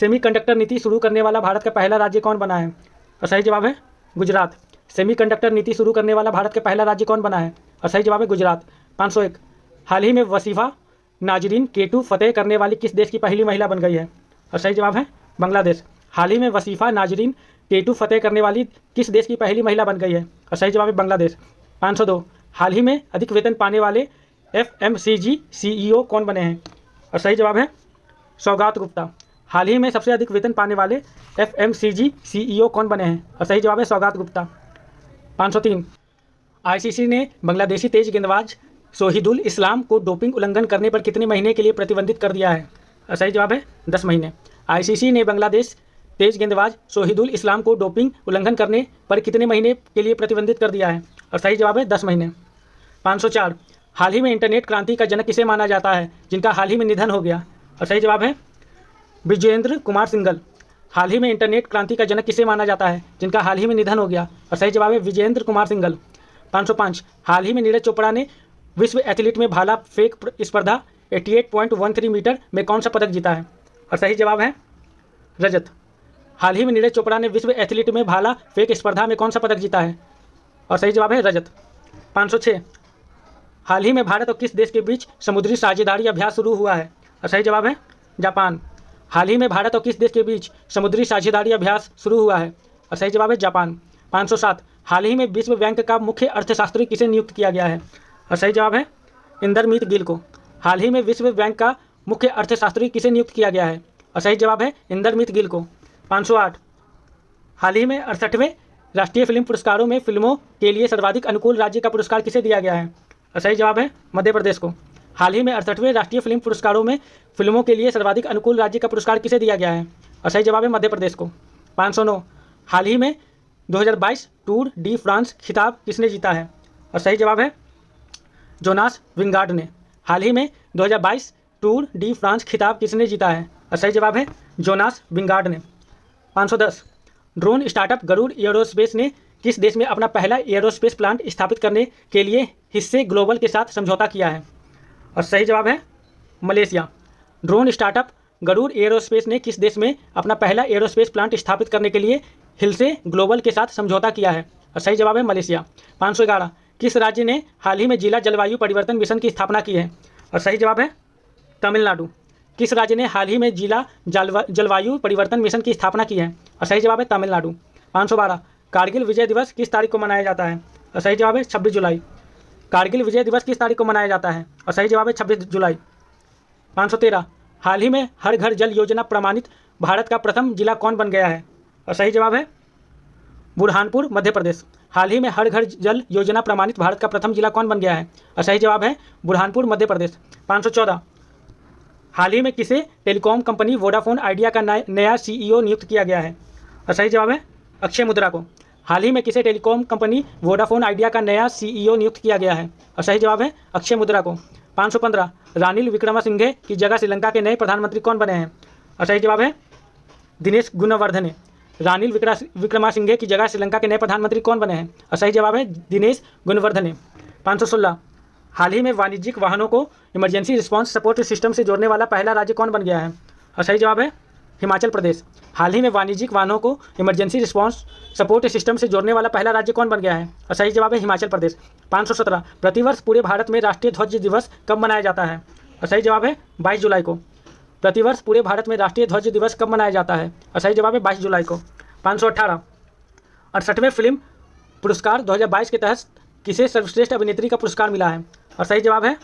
सेमीकंडक्टर नीति शुरू करने वाला भारत का पहला राज्य कौन बना है? और सही जवाब है गुजरात। सेमीकंडक्टर नीति शुरू करने वाला भारत का पहला राज्य कौन बना है? और सही जवाब है गुजरात। 501 हाल ही में वसीफा नाजरीन K2 फतेह करने वाली किस देश की पहली महिला बन गई है? और सही जवाब है बांग्लादेश। हाल ही में वसीफा नाजरीन K2 फतेह करने वाली किस देश की पहली महिला बन गई है? और सही जवाब है बांग्लादेश। 502 हाल ही में अधिक वेतन पाने वाले FMCG CEO कौन बने हैं? और सही जवाब है सौगात गुप्ता। हाल ही में सबसे अधिक वेतन पाने वाले FMCG CEO कौन बने हैं? और सही जवाब है सौगात गुप्ता। 503 ICC ने बांग्लादेशी तेज गेंदबाज शोहिदुल इस्लाम को डोपिंग उल्लंघन करने पर कितने महीने के लिए प्रतिबंधित कर दिया है? और सही जवाब है 10 महीने। ICC ने बांग्लादेश तेज गेंदबाज शोहिदुल इस्लाम को डोपिंग उल्लंघन करने पर कितने महीने के लिए प्रतिबंधित कर दिया है? और सही जवाब है 10 महीने। 504 हाल ही में इंटरनेट क्रांति का जनक किसे माना जाता है जिनका हाल ही में निधन हो गया? और सही जवाब है विजयेंद्र कुमार सिंघल। हाल ही में इंटरनेट क्रांति का जनक किसे माना जाता है जिनका हाल ही में निधन हो गया? और सही जवाब है विजयेंद्र कुमार सिंघल। 505 हाल ही में नीरज चोपड़ा ने विश्व एथलीट में भाला फेंक स्पर्धा 88.13 मीटर में कौन सा पदक जीता है? और सही जवाब है रजत। हाल ही में नीरज चोपड़ा ने विश्व एथलीट में भाला फेंक स्पर्धा में कौन सा पदक जीता है? और सही जवाब है रजत। 506 हाल ही में भारत और किस देश के बीच समुद्री साझेदारी अभ्यास शुरू हुआ है? और सही जवाब है जापान। हाल ही में भारत और किस देश के बीच समुद्री साझेदारी अभ्यास शुरू हुआ है? और सही जवाब है जापान। 507 हाल ही में विश्व बैंक का मुख्य अर्थशास्त्री किसे नियुक्त किया गया है? और सही जवाब है इंदरमीत गिल को। हाल ही में विश्व बैंक का मुख्य अर्थशास्त्री किसे नियुक्त किया गया है? और सही जवाब है इंदरमीत गिल को। 508 हाल ही में 68वें राष्ट्रीय फिल्म पुरस्कारों में फिल्मों के लिए सर्वाधिक अनुकूल राज्य का पुरस्कार किसे दिया गया है? और सही जवाब है मध्य प्रदेश को। हाल ही में 68वें राष्ट्रीय फिल्म पुरस्कारों में फिल्मों के लिए सर्वाधिक अनुकूल राज्य का पुरस्कार किसे दिया गया है? और सही जवाब है मध्य प्रदेश को। 509 हाल ही में 2022 टूर डी फ्रांस खिताब किसने जीता है? और सही जवाब है जोनास विंगार्ड ने। हाल ही में 2022 टूर डी फ्रांस खिताब किसने जीता है? और सही जवाब है जोनास विंगार्ड ने। 510 ड्रोन स्टार्टअप गरुड़ एयरोस्पेस ने किस देश में अपना पहला एयरोस्पेस प्लांट स्थापित करने के लिए हिस्से ग्लोबल के साथ समझौता किया है? और सही जवाब है Malaysia. Drone startup Garuda aerospace ने किस देश में अपना पहला एयरोस्पेस प्लांट स्थापित करने के लिए हिल्से ग्लोबल के साथ समझौता किया है? और सही जवाब है मलेशिया। 511 किस राज्य ने हाल ही में जिला जलवायु परिवर्तन मिशन की स्थापना की है? और सही जवाब है तमिलनाडु। किस राज्य ने हाल ही में जिला जलवायु परिवर्तन मिशन की स्थापना की है? और सही जवाब है तमिलनाडु। 512 कारगिल विजय दिवस किस तारीख को मनाया जाता है? और सही जवाब है 26 जुलाई। कारगिल विजय दिवस किस तारीख को मनाया जाता है? और सही जवाब है 26 जुलाई। 513 हाल ही में हर घर जल योजना प्रमाणित भारत का प्रथम जिला कौन बन गया है? और सही जवाब है बुरहानपुर मध्य प्रदेश। हाल ही में हर घर जल योजना प्रमाणित भारत का प्रथम जिला कौन बन गया है? और सही जवाब है बुरहानपुर मध्य प्रदेश। 514 हाल ही में किसे टेलीकॉम कंपनी वोडाफोन आइडिया का नया CEO नियुक्त किया गया है? और सही जवाब है अक्षय मुद्रा को। हाल ही में किसे टेलीकॉम कंपनी वोडाफोन आइडिया का नया CEO नियुक्त किया गया है? और सही जवाब है अक्षय मुद्रा को। 515 रानिल विक्रमासिंघे की जगह श्रीलंका के नए प्रधानमंत्री कौन बने हैं? और सही जवाब है दिनेश गुणवर्धने। रानिल विक्रमासिंघे की जगह श्रीलंका के नए प्रधानमंत्री कौन बने हैं? और सही जवाब है दिनेश गुणवर्धने। 516 हाल ही में वाणिज्यिक वाहनों को इमरजेंसी रिस्पांस सपोर्ट सिस्टम से जोड़ने वाला पहला राज्य कौन बन गया है? और सही जवाब है हिमाचल प्रदेश। हाल ही में वाणिज्यिक वाहनों को इमरजेंसी रिस्पांस सपोर्ट सिस्टम से जोड़ने वाला पहला राज्य कौन बन गया है? और सही जवाब है हिमाचल प्रदेश। 517 प्रतिवर्ष पूरे भारत में राष्ट्रीय ध्वज दिवस कब मनाया जाता है? और सही जवाब है 22 जुलाई को। प्रतिवर्ष पूरे भारत में राष्ट्रीय ध्वज दिवस कब मनाया जाता है? और सही जवाब है 22 जुलाई को। 518 68वें फिल्म पुरस्कार 2022 के तहत किसे सर्वश्रेष्ठ अभिनेत्री का पुरस्कार मिला है? और सही जवाब है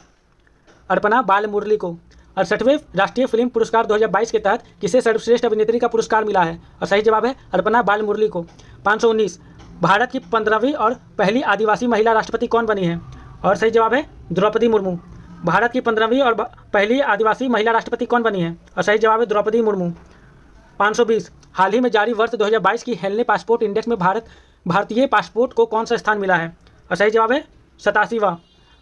अर्पणा बालमुरली को। 68वें राष्ट्रीय फिल्म पुरस्कार 2022 के तहत किसे सर्वश्रेष्ठ अभिनेत्री का पुरस्कार मिला है? और सही जवाब है अर्पणा बालमुरली को। 519 भारत की 15वीं और पहली आदिवासी महिला राष्ट्रपति कौन बनी है? और सही जवाब है द्रौपदी मुर्मू। भारत की 15वीं और पहली आदिवासी महिला राष्ट्रपति कौन बनी है? और सही जवाब है द्रौपदी मुर्मू। 520 हाल ही में जारी वर्ष 2022 की हेनले पासपोर्ट इंडेक्स में भारतीय पासपोर्ट को कौन सा स्थान मिला है? और सही जवाब है 87वां।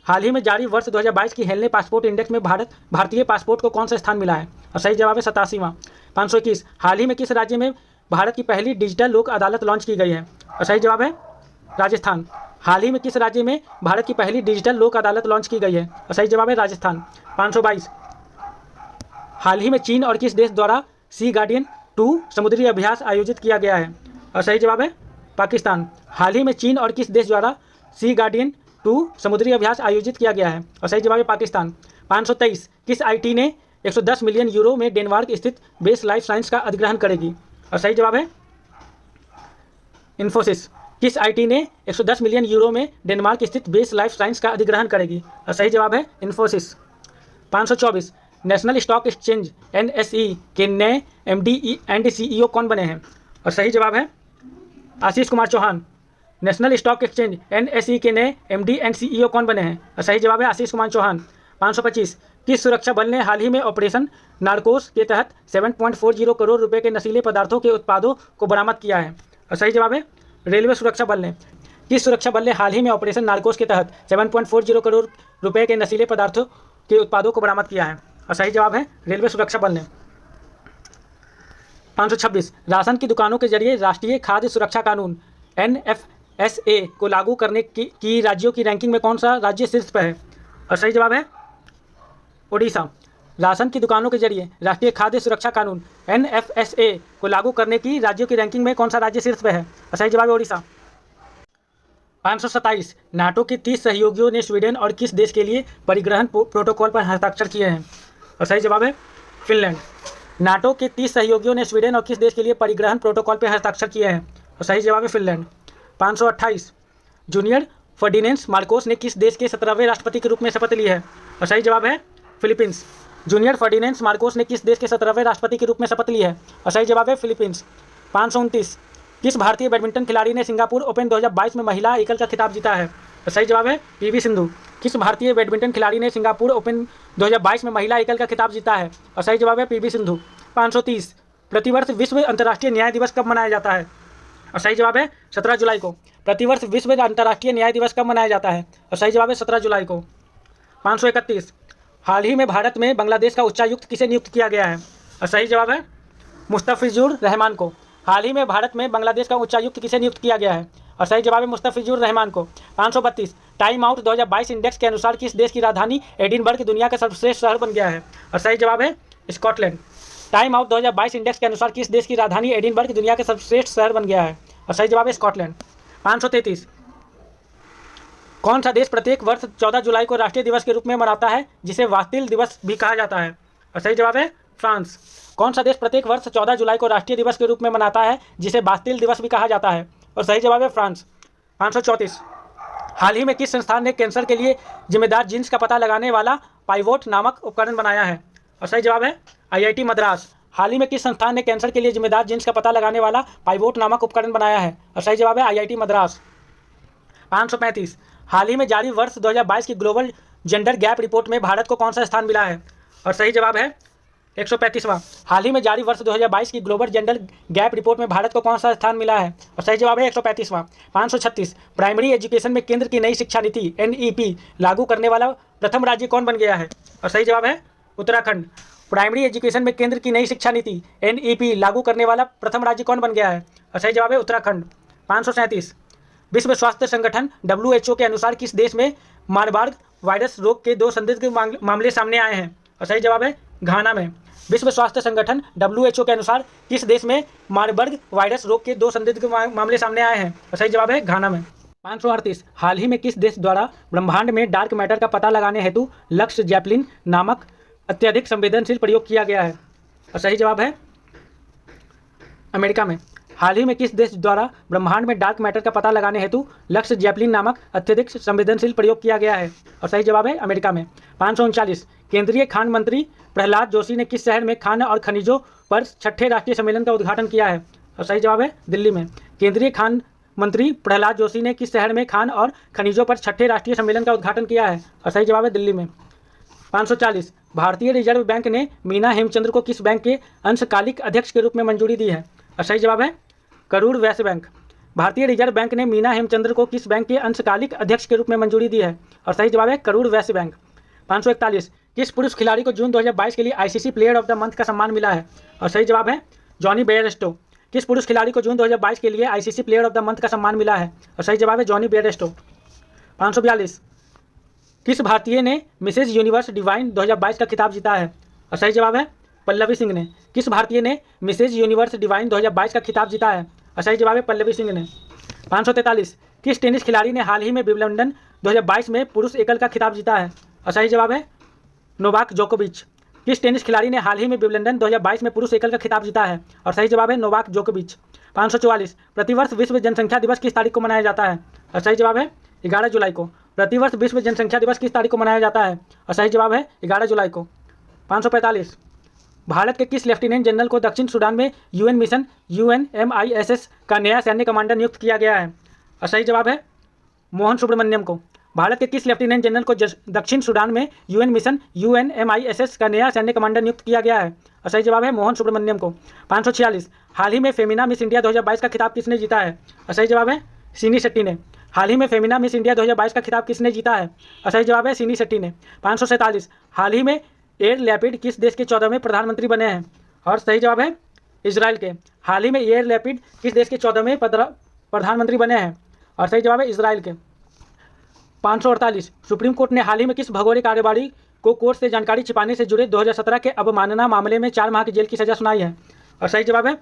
हाल ही में जारी वर्ष 2022 की हेनले पासपोर्ट इंडेक्स में भारतीय पासपोर्ट को कौन सा स्थान मिला है? और सही जवाब है 87वां। 521 हाल ही में किस राज्य में भारत की पहली डिजिटल लोक अदालत लॉन्च की गई है? और सही जवाब है राजस्थान। हाल ही में किस राज्य में भारत की पहली डिजिटल लोक अदालत लॉन्च की गई है? और सही जवाब है राजस्थान। 522। हाल ही में चीन और किस देश द्वारा सी गार्डियन 2 समुद्री अभ्यास आयोजित किया गया है? और सही जवाब है पाकिस्तान। हाल ही में चीन और किस देश द्वारा सी गार्डियन 2 समुद्री अभ्यास आयोजित किया गया है? और सही जवाब है पाकिस्तान। 523। किस आईटी ने 110 मिलियन यूरो में डेनमार्क स्थित बेस लाइफ साइंस का अधिग्रहण करेगी? और सही जवाब है इन्फोसिस। किस आईटी ने 110 मिलियन यूरो में डेनमार्क स्थित बेस लाइफ साइंस का अधिग्रहण करेगी? और सही जवाब है Infosys. 524। National stock exchange NSE के नए MD एंड CEO कौन बने हैं? और सही जवाब है Ashish Kumar Chauhan. National stock exchange NSE के नए MD एंड CEO कौन बने हैं? और सही जवाब है आशीष कुमार चौहान। 525। किस सुरक्षा बल ने हाल ही में ऑपरेशन नार्कोस के तहत 7.40 करोड़ रुपए के नशीले पदार्थों के उत्पादों को बरामद किया है? और सही जवाब है रेलवे सुरक्षा बल ने। किस सुरक्षा बल ने हाल ही में ऑपरेशन नार्कोस के तहत 7.40 करोड़ रुपए के नशीले पदार्थों के उत्पादों को बरामद किया है? और सही जवाब है रेलवे सुरक्षा बल ने। 526। राशन की दुकानों के जरिए राष्ट्रीय खाद्य सुरक्षा कानून NFSA को लागू करने की राज्यों की रैंकिंग में कौन सा राज्य शीर्ष पर है? और सही जवाब है ओडिशा। राशन की दुकानों के जरिए राष्ट्रीय खाद्य सुरक्षा कानून NFSA को लागू करने की राज्यों की रैंकिंग में कौन सा राज्य शीर्ष पर है? और सही जवाब है ओडिशा। 527। नाटो के 30 सहयोगियों ने स्वीडन और किस देश के लिए परिग्रहण प्रोटोकॉल पर हस्ताक्षर किए हैं? और सही जवाब है फिनलैंड। नाटो के 30 सहयोगियों ने स्वीडन और किस देश के लिए परिग्रहण प्रोटोकॉल पर हस्ताक्षर किए हैं? और सही जवाब है फिनलैंड। 528। जूनियर फर्डिनेंड मार्कोस ने किस देश के 17वें राष्ट्रपति के रूप में शपथ ली है? और सही जवाब है फिलीपींस। जूनियर फर्डिनेंड मार्कोस ने किस देश के 17वें राष्ट्रपति के रूप में शपथ ली है? और सही जवाब है फिलीपींस। 529। किस भारतीय बैडमिंटन खिलाड़ी ने सिंगापुर ओपन 2022 में महिला एकल का खिताब जीता है? और सही जवाब है PV सिंधु। किस भारतीय बैडमिंटन खिलाड़ी ने सिंगापुर ओपन 2022 में महिला एकल का खिताब जीता है? और सही जवाब है PV सिंधु। 530। प्रतिवर्ष विश्व अंतर्राष्ट्रीय न्याय दिवस कब मनाया जाता है? और सही जवाब है 17 जुलाई को। प्रतिवर्ष विश्व अंतर्राष्ट्रीय न्याय दिवस कब मनाया जाता है? और सही जवाब है 17 जुलाई को। 531। हाल ही में भारत में बांग्लादेश का उच्चायुक्त किसे नियुक्त किया गया है? और सही जवाब है मुस्तफिजुर रहमान को। हाल ही में भारत में बांग्लादेश का उच्चायुक्त किसे नियुक्त किया गया है? और सही जवाब है मुस्तफिजुर रहमान को। 532। टाइम आउट 2022 इंडेक्स के अनुसार किस देश की राजधानी एडिनबर्ग दुनिया का सर्वश्रेष्ठ शहर बन गया है? और सही जवाब है स्कॉटलैंड। टाइम आउट 2022 इंडेक्स के अनुसार किस देश की राजधानी एडिनबर्ग दुनिया का सर्वश्रेष्ठ शहर बन गया है? और सही जवाब है स्कॉटलैंड। 533। कौन सा देश प्रत्येक वर्ष 14 जुलाई को राष्ट्रीय दिवस के रूप में मनाता है जिसे बास्तिल दिवस भी कहा जाता है? और सही जवाब है फ्रांस। कौन सा देश प्रत्येक वर्ष 14 जुलाई को राष्ट्रीय दिवस के रूप में मनाता है जिसे बास्तिल दिवस भी कहा जाता है? और सही जवाब है फ्रांस। 534। हाल ही में किस संस्थान ने कैंसर के लिए जिम्मेदार जीन्स का पता लगाने वाला पाइवोट नामक उपकरण बनाया है? और सही जवाब है IIT मद्रास। हाल ही में किस संस्थान ने कैंसर के लिए जिम्मेदार जीन्स का पता लगाने वाला पाइवोट नामक उपकरण बनाया है? और सही जवाब है IIT मद्रास। 535। हाल ही में जारी वर्ष 2022 की ग्लोबल जेंडर गैप रिपोर्ट में भारत को कौन सा स्थान मिला है? और सही जवाब है 135वां। हाल ही में जारी वर्ष 2022 की ग्लोबल जेंडर गैप रिपोर्ट में भारत को कौन सा स्थान मिला है? और सही जवाब है 135वां। 536। प्राइमरी एजुकेशन में केंद्र की नई शिक्षा नीति NEP लागू करने वाला प्रथम राज्य कौन बन गया है? और सही जवाब है उत्तराखंड। प्राइमरी एजुकेशन में केंद्र की नई शिक्षा नीति NEP लागू करने वाला प्रथम राज्य कौन बन गया है? और सही जवाब है उत्तराखंड। 537। विश्व स्वास्थ्य संगठन WHO के अनुसार किस देश में मारबर्ग वायरस रोग के 2 संदिग्ध मामले सामने आए हैं? और सही जवाब है घाना में। विश्व स्वास्थ्य संगठन WHO के अनुसार किस देश में मारबर्ग वायरस रोग के 2 संदिग्ध मामले सामने आए हैं? और सही जवाब है घाना में। 538। हाल ही में किस देश द्वारा ब्रह्मांड में डार्क मैटर का पता लगाने हेतु लक्स जैपलिन नामक अत्यधिक संवेदनशील प्रयोग किया गया है? और सही जवाब है अमेरिका में। हाल ही में किस देश द्वारा ब्रह्मांड में डार्क मैटर का पता लगाने हेतु लक्स जैपलिन नामक अत्यधिक संवेदनशील प्रयोग किया गया है? और सही जवाब है अमेरिका में। 539। केंद्रीय खान मंत्री प्रहलाद जोशी ने किस शहर में खान और खनिजों पर 6ठे राष्ट्रीय सम्मेलन का उद्घाटन किया है? और सही जवाब है दिल्ली में। केंद्रीय खान मंत्री प्रहलाद जोशी ने किस शहर में खान और खनिजों पर 6ठे राष्ट्रीय सम्मेलन का उद्घाटन किया है? और सही जवाब है दिल्ली में। 540। भारतीय रिजर्व बैंक ने मीना हेमचंद्र को किस बैंक के अंशकालिक अध्यक्ष के रूप में मंजूरी दी है? और सही जवाब है करूर वैश्य बैंक। भारतीय रिजर्व बैंक ने मीना हेमचंद्र को किस बैंक के अंशकालिक अध्यक्ष के रूप में मंजूरी दी है? और सही जवाब है करूर वैश्य बैंक। 541। किस पुरुष खिलाड़ी को जून 2022 के लिए ICC player of the month का सम्मान मिला है? और सही जवाब है जॉनी बेयरस्टो। किस पुरुष खिलाड़ी को जून 2022 के लिए ICC player of the month का सम्मान मिला है? और सही जवाब है जॉनी बेयरस्टो। 542 किस भारतीय ने मिसेज यूनिवर्स डिवाइन 2022 का खिताब जीता है? और सही जवाब है पल्लवी सिंह ने। किस भारतीय ने मिसेज यूनिवर्स डिवाइन 2022 का खिताब जीता है? और सही जवाब है पल्लवी सिंह ने। 543 किस टेनिस खिलाड़ी ने हाल ही में विंबलडन 2022 में पुरुष एकल का खिताब जीता है? और सही जवाब है नोवाक जोकोविच। किस टेनिस खिलाड़ी ने हाल ही में विंबलडन 2022 में पुरुष एकल का खिताब जीता है? और सही जवाब है नोवाक जोकोविच। 544 प्रतिवर्ष विश्व जनसंख्या दिवस किस तारीख को मनाया जाता है? और सही जवाब है 11 जुलाई को। प्रतिवर्ष विश्व जनसंख्या दिवस किस तारीख को मनाया जाता है? और सही जवाब है 11 जुलाई को। 545 भारत के किस लेफ्टिनेंट जनरल को दक्षिण सूडान में यूएन मिशन UNMISS का नया सैन्य कमांडर नियुक्त किया गया है? और सही जवाब है मोहन सुब्रमण्यम को। भारत के किस लेफ्टिनेंट जनरल को दक्षिण सूडान में यूएन मिशन UNMISS का नया सैन्य कमांडर नियुक्त किया गया है? और सही जवाब है मोहन सुब्रमण्यम को। 546 हाल ही में फेमिना मिस इंडिया 2022 का खिताब किसने जीता है? और सही जवाब है सीनी शेट्टी ने। हाल ही में फेमिना मिस इंडिया 2022 का खिताब किसने जीता है? और सही जवाब है सीनी शेट्टी ने। 547 हाल ही में एयर लैपिड किस देश के 14वें प्रधानमंत्री बने हैं? और सही जवाब है इजराइल के। हाल ही में एयर लैपिड किस देश के 14वें प्रधानमंत्री बने हैं? और सही जवाब है इजराइल के। 548 सुप्रीम कोर्ट ने हाल ही में किस भगोड़े कारोबारी को कोर्ट से जानकारी छिपाने से जुड़े 2017 के अवमानना मामले में 4 माह की जेल की सजा सुनाई है? और सही जवाब है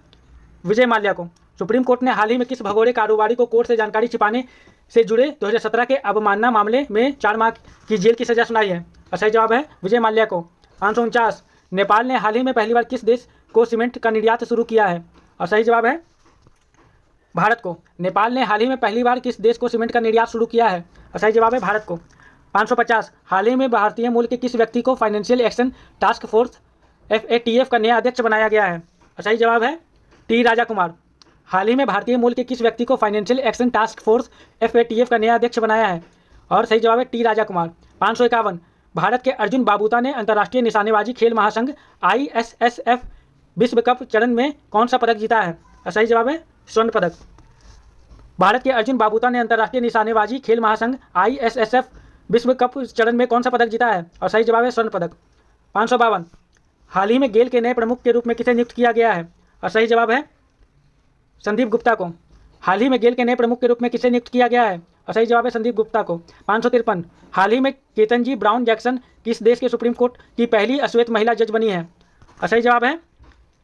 विजय माल्या को। सुप्रीम कोर्ट ने हाल ही में किस भगोड़े कारोबारी को कोर्ट से जानकारी छिपाने से जुड़े 2017 के अवमानना मामले में 4 माह की जेल की सजा सुनाई है? और सही जवाब है विजय माल्या को। 549 नेपाल ने हाल ही में पहली बार किस देश को सीमेंट का निर्यात शुरू किया है? और सही जवाब है भारत को। नेपाल ने हाल ही में पहली बार किस देश को सीमेंट का निर्यात शुरू किया है? और सही जवाब है भारत को। 550 हाल ही में भारतीय मूल के किस व्यक्ति को financial action task force FATF का नया अध्यक्ष बनाया गया है? और सही जवाब है T राजा कुमार। हाल ही में भारतीय मूल के किस व्यक्ति को financial action task force FATF का नया अध्यक्ष बनाया है? और सही जवाब है T राजा कुमार। 551 भारत के अर्जुन बाबूता ने अंतर्राष्ट्रीय निशानेबाजी खेल महासंघ ISSF विश्व कप चरण में कौन सा पदक जीता है? और सही जवाब है स्वर्ण पदक। भारत के अर्जुन बाबूता ने अंतर्राष्ट्रीय निशानेबाजी खेल महासंघ ISSF विश्व कप चरण में कौन सा पदक जीता है? और सही जवाब है स्वर्ण पदक। 552 हाल ही में गेल के नए प्रमुख के रूप में किसे नियुक्त किया गया है? और सही जवाब है संदीप गुप्ता को। हाल ही में गेल के नए प्रमुख के रूप में किसे नियुक्त किया गया है? और सही जवाब है संदीप गुप्ता को। 553 हाल ही में केतनजी ब्राउन जैक्सन किस देश के सुप्रीम कोर्ट की पहली अश्वेत महिला जज बनी है? और सही जवाब है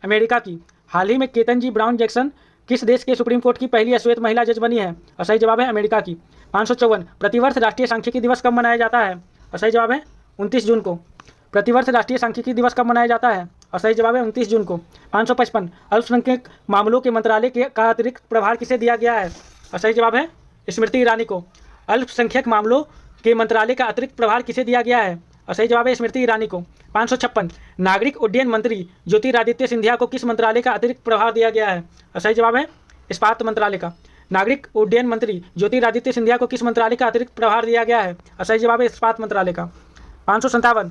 अमेरिका की। हाल ही में केतनजी ब्राउन जैक्सन किस देश के सुप्रीम कोर्ट की पहली अश्वेत महिला जज बनी है? और सही जवाब है अमेरिका की। 554 प्रतिवर्ष राष्ट्रीय सांख्यिकी दिवस कब मनाया जाता है? और सही जवाब है 29 जून को। प्रतिवर्ष राष्ट्रीय सांख्यिकी दिवस कब मनाया जाता है? और सही जवाब है 29 जून को। 555 अल्पसंख्यक मामलों के मंत्रालय का अतिरिक्त प्रभार किसे दिया गया है? और सही जवाब है स्मृति ईरानी को। अल्पसंख्यक मामलों के मंत्रालय का अतिरिक्त प्रभार किसे दिया गया है? और सही जवाब है स्मृति ईरानी को। 556 नागरिक उड्डयन मंत्री ज्योतिरादित्य सिंधिया को किस मंत्रालय का अतिरिक्त प्रभार दिया गया है? और सही जवाब है इस्पात मंत्रालय का। नागरिक उड्डयन मंत्री ज्योतिरादित्य सिंधिया को किस मंत्रालय का अतिरिक्त प्रभार दिया गया है? और सही जवाब है इस्पात मंत्रालय का। 557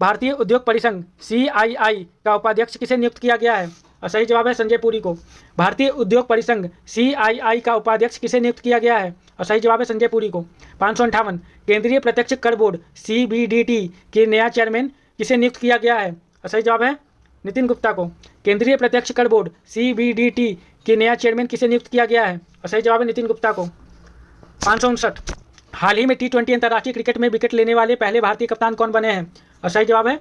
भारतीय उद्योग परिसंघ CII का उपाध्यक्ष किसे नियुक्त किया गया है? और सही जवाब है संजय पुरी को। भारतीय उद्योग परिसंघ CII का उपाध्यक्ष किसे नियुक्त किया गया है? और सही जवाब है संजय पुरी को। 558 केंद्रीय प्रत्यक्ष कर बोर्ड CBDT के नया चेयरमैन किसे नियुक्त किया गया है? और सही जवाब है नितिन गुप्ता को। केंद्रीय प्रत्यक्ष कर बोर्ड CBDT के नया चेयरमैन किसे नियुक्त किया गया है? और सही जवाब है नितिन गुप्ता को। 559 हाल ही में T20 अंतर्राष्ट्रीय क्रिकेट में विकेट लेने वाले पहले भारतीय कप्तान कौन बने हैं? और सही जवाब है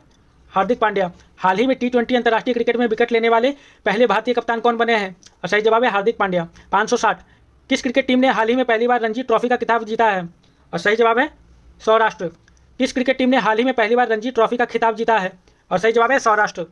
हार्दिक पांड्या। हाल ही में T20 अंतर्राष्ट्रीय क्रिकेट में विकेट लेने वाले पहले भारतीय कप्तान कौन बने हैं? और सही जवाब है हार्दिक पांड्या। 560 किस क्रिकेट टीम ने हाल ही में पहली बार रणजी ट्रॉफी का खिताब जीता है? और सही जवाब है सौराष्ट्र। किस क्रिकेट टीम ने हाल ही में पहली बार रणजी ट्रॉफी का खिताब जीता है? और सही जवाब है सौराष्ट्र।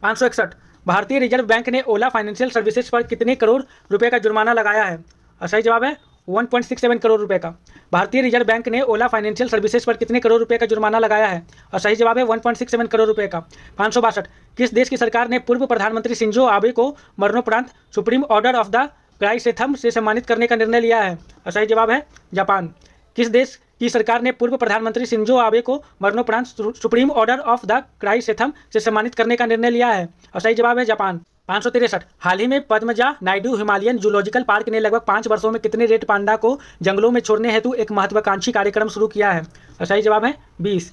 561 भारतीय रिजर्व बैंक ने ओला फाइनेंशियल सर्विसेज पर कितने करोड़ रुपए का जुर्माना लगाया है? और सही जवाब है 1.67 करोड़ रुपए का। भारतीय रिजर्व बैंक ने ओला फाइनेंशियल सर्विसेज पर कितने करोड़ रुपए का जुर्माना लगाया है? और सही जवाब है 1.67 करोड़ रुपए का। 562 किस देश की सरकार ने पूर्व प्रधानमंत्री शिंजो आबे को मरणोपरांत सुप्रीम ऑर्डर ऑफ द क्राइसेथम से सम्मानित करने का निर्णय लिया है? और सही जवाब है जापान। किस देश की सरकार ने पूर्व प्रधानमंत्री शिंजो आबे को मरणोपरांत सुप्रीम ऑर्डर ऑफ द क्राइसेथम से सम्मानित करने का निर्णय लिया है? और सही जवाब है जापान। 563 हाल ही में Padmaja Naidu Himalayan zoological park ने लगभग 5 वर्षों में कितने रेड पांडा को जंगलों में छोड़ने हेतु एक महत्वाकांक्षी कार्यक्रम शुरू किया है? और सही जवाब है 20।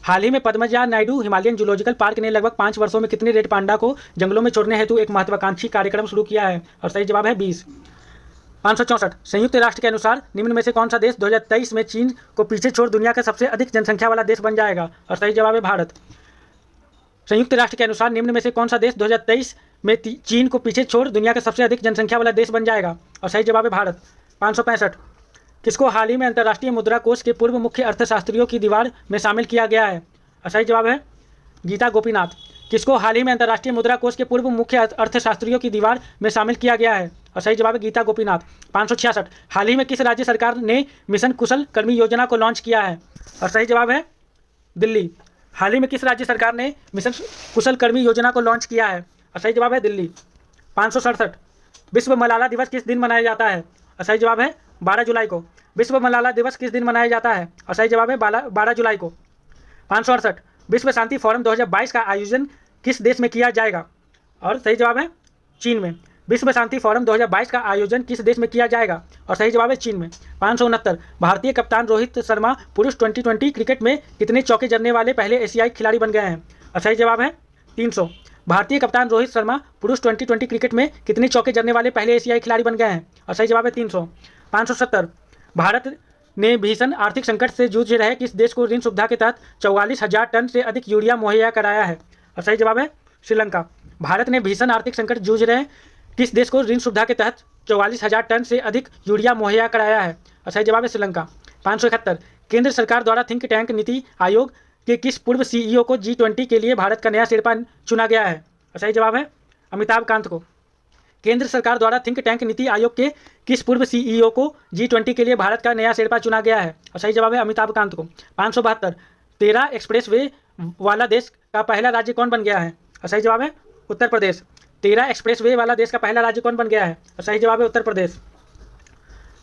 हाल ही में Padmaja Naidu Himalayan zoological park ने लगभग 5 वर्षों में कितने रेड पांडा को जंगलों में छोड़ने हेतु एक महत्वाकांक्षी कार्यक्रम शुरू किया है? और सही जवाब है 20। 564 संयुक्त राष्ट्र के अनुसार निम्न में से कौन सा देश 2023 में चीन को पीछे छोड़ दुनिया का सबसे अधिक जनसंख्या वाला देश बन जाएगा? और सही जवाब है भारत। संयुक्त राष्ट्र के अनुसार निम्न में से कौन सा देश 2023 में चीन को पीछे छोड़ दुनिया का सबसे अधिक जनसंख्या वाला देश बन जाएगा? और सही जवाब है भारत। 565 किसको हाल ही में अंतर्राष्ट्रीय मुद्रा कोष के पूर्व मुख्य अर्थशास्त्रियों की दीवार में शामिल किया गया है? और सही जवाब है गीता गोपीनाथ। किसको हाल ही में अंतर्राष्ट्रीय मुद्रा कोष के पूर्व मुख्य अर्थशास्त्रियों की दीवार में शामिल किया गया है? और सही जवाब है गीता गोपीनाथ। 566 हाल ही में किस राज्य सरकार ने मिशन कुशल कर्मी योजना को लॉन्च किया है? और सही जवाब है दिल्ली। हाल ही में किस राज्य सरकार ने मिशन कुशल कर्मी योजना को लॉन्च किया है? और सही जवाब है दिल्ली। 567 विश्व मलाला दिवस किस दिन मनाया जाता है? और सही जवाब है 12 जुलाई को। विश्व मलाला दिवस किस दिन मनाया जाता है? और सही जवाब है 12 जुलाई को। 568 विश्व शांति फोरम 2022 का आयोजन किस देश में किया जाएगा? और सही जवाब है चीन में। विश्व शांति फोरम 2022 का आयोजन किस देश में किया जाएगा? और सही जवाब है चीन में। 569 भारतीय कप्तान रोहित शर्मा पुरुष 2020 क्रिकेट में कितने चौके जड़ने वाले पहले एशियाई खिलाड़ी बन गए हैं? और सही जवाब है 300। भारतीय कप्तान रोहित शर्मा पुरुष 2020 क्रिकेट में कितने चौके जड़ने वाले पहले एशियाई खिलाड़ी बन गए हैं? और सही जवाब है 300। 570 भारत ने भीषण आर्थिक संकट से जूझ रहे किस देश को ऋण सुविधा के तहत 44,000 टन से अधिक यूरिया मुहैया कराया है? और सही जवाब है श्रीलंका। भारत ने भीषण आर्थिक संकट जूझ रहे किस देश को ऋण सुविधा के तहत 44,000 टन से अधिक यूरिया मुहैया कराया है? और सही जवाब है श्रीलंका। 571 केंद्र सरकार द्वारा थिंक टैंक नीति आयोग के किस पूर्व सीईओ को G20 के लिए भारत का नया शेरपा चुना गया है? और सही जवाब है अमिताभ कांत को। केंद्र सरकार द्वारा थिंक टैंक नीति आयोग के किस पूर्व सीईओ को G20 के लिए भारत का नया शेरपा चुना गया है? और सही जवाब है अमिताभ कांत को। 572 13 एक्सप्रेस वे वाला देश का पहला राज्य कौन बन गया है? और सही जवाब है उत्तर प्रदेश। 13 एक्सप्रेस वे वाला देश का पहला राज्य कौन बन गया है? और सही जवाब है उत्तर प्रदेश।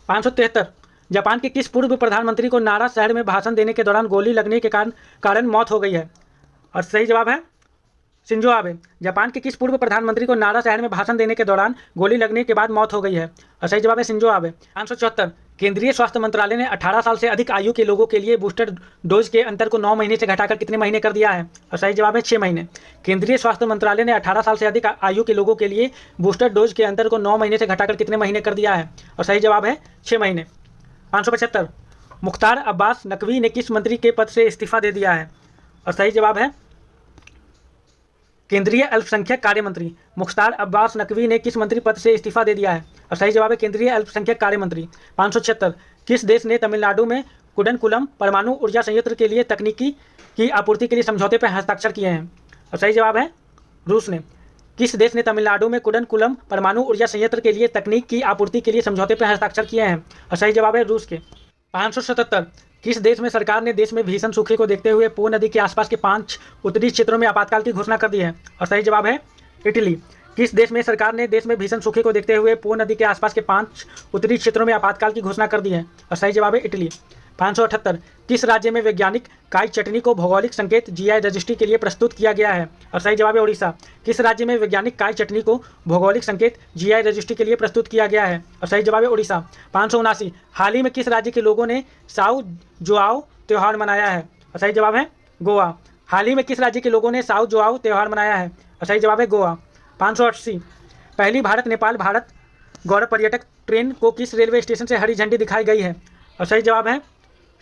573 जापान के किस पूर्व प्रधानमंत्री को नारा शहर में भाषण देने के दौरान गोली लगने के कारण मौत हो गई है? और सही जवाब है शिंजो आबे। जापान के किस पूर्व प्रधानमंत्री को नारा शहर में भाषण देने के दौरान गोली लगने के बाद मौत हो गई है? और सही जवाब है शिंजो आबे। 574 केंद्रीय स्वास्थ्य मंत्रालय ने 18 साल से अधिक आयु के लोगों के लिए बूस्टर डोज के अंतर को 9 महीने से घटाकर कितने महीने कर दिया है? और सही जवाब है 6 महीने। केंद्रीय स्वास्थ्य मंत्रालय ने 18 साल से अधिक आयु के लोगों के लिए बूस्टर डोज के अंतर को 9 महीने से घटाकर कितने महीने कर दिया है? और सही जवाब है 6 महीने। 575 मुख्तार अब्बास नकवी ने किस मंत्री के पद से इस्तीफा दे दिया है? और सही जवाब है केंद्रीय अल्पसंख्यक कार्य मंत्री। मुख्तार अब्बास नकवी ने किस मंत्री पद से इस्तीफा दे दिया है? और सही जवाब है केंद्रीय अल्पसंख्यक कार्य मंत्री। 576 किस देश ने तमिलनाडु में कुडनकुलम परमाणु ऊर्जा संयंत्र के लिए तकनीकी की आपूर्ति के लिए समझौते पर हस्ताक्षर किए हैं? और सही जवाब है रूस ने। किस देश ने तमिलनाडु में कुडनकुलम परमाणु ऊर्जा संयंत्र के लिए तकनीक की आपूर्ति के लिए समझौते पर हस्ताक्षर किए हैं? और सही जवाब है रूस के। 577 किस देश में सरकार ने देश में भीषण सूखे को देखते हुए पो नदी के आसपास के 5 उत्तरी क्षेत्रों में आपातकाल की घोषणा कर दी है? और सही जवाब है इटली। किस देश में सरकार ने देश में भीषण सूखे को देखते हुए पो नदी के आसपास के 5 उत्तरी क्षेत्रों में आपातकाल की घोषणा कर दी है? और सही जवाब है इटली। 578 किस राज्य में वैज्ञानिक काई चटनी को भौगोलिक संकेत GI रजिस्ट्री के लिए प्रस्तुत किया गया है? और सही जवाब है उड़ीसा। किस राज्य में वैज्ञानिक काई चटनी को भौगोलिक संकेत GI रजिस्ट्री के लिए प्रस्तुत किया गया है? और सही जवाब है उड़ीसा। 579 हाल ही में किस राज्य के लोगों ने साउ जोआओ त्यौहार मनाया है? और सही जवाब है गोवा। हाल ही में किस राज्य के लोगों ने साउ जोआओ त्यौहार मनाया है? और सही जवाब है गोवा। 580 पहली भारत नेपाल भारत गौरव पर्यटक ट्रेन को किस रेलवे स्टेशन से हरी झंडी दिखाई गई है? और सही जवाब है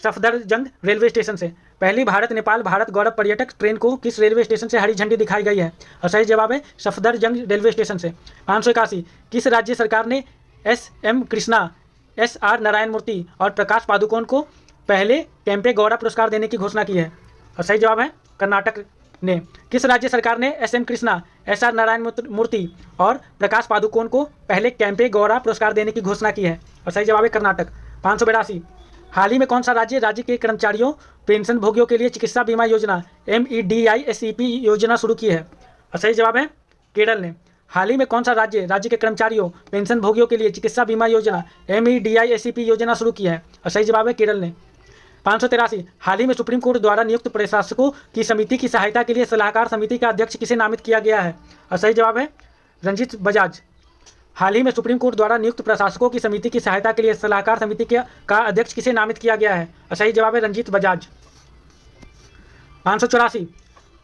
सफदरजंग रेलवे स्टेशन से। पहली भारत नेपाल भारत गौरव पर्यटक ट्रेन को किस रेलवे स्टेशन से हरी झंडी दिखाई गई है? और सही जवाब है सफदरजंग रेलवे स्टेशन से। 581 किस राज्य सरकार ने SM कृष्णा, SR नारायण मूर्ति और प्रकाश पादुकोण को पहले कैंपे गौड़ा पुरस्कार देने की घोषणा की है? और सही जवाब है कर्नाटक ने। किस राज्य सरकार ने SM कृष्णा, SR नारायण मूर्ति और प्रकाश पादुकोण को पहले कैंपे गौड़ा पुरस्कार देने की घोषणा की है? और सही जवाब है कर्नाटक। 582 हाल ही में कौन सा राज्य के कर्मचारियों पेंशन भोगियों के लिए चिकित्सा बीमा योजना MEDISEP योजना शुरू की है? और सही जवाब है केरल ने। हाल ही में कौन सा राज्य के कर्मचारियों पेंशन भोगियों के लिए चिकित्सा बीमा योजना MEDISEP योजना शुरू की है? और सही जवाब है केरल ने। 583 हाल ही में सुप्रीम कोर्ट द्वारा नियुक्त प्रशासकों की समिति की सहायता के लिए सलाहकार समिति का अध्यक्ष किसे नामित किया गया है? और सही जवाब है रंजीत बजाज। हाल ही में सुप्रीम कोर्ट द्वारा नियुक्त प्रशासकों की समिति की सहायता के लिए सलाहकार समिति का अध्यक्ष किसे नामित किया गया है? और सही जवाब है रंजीत बजाज। 584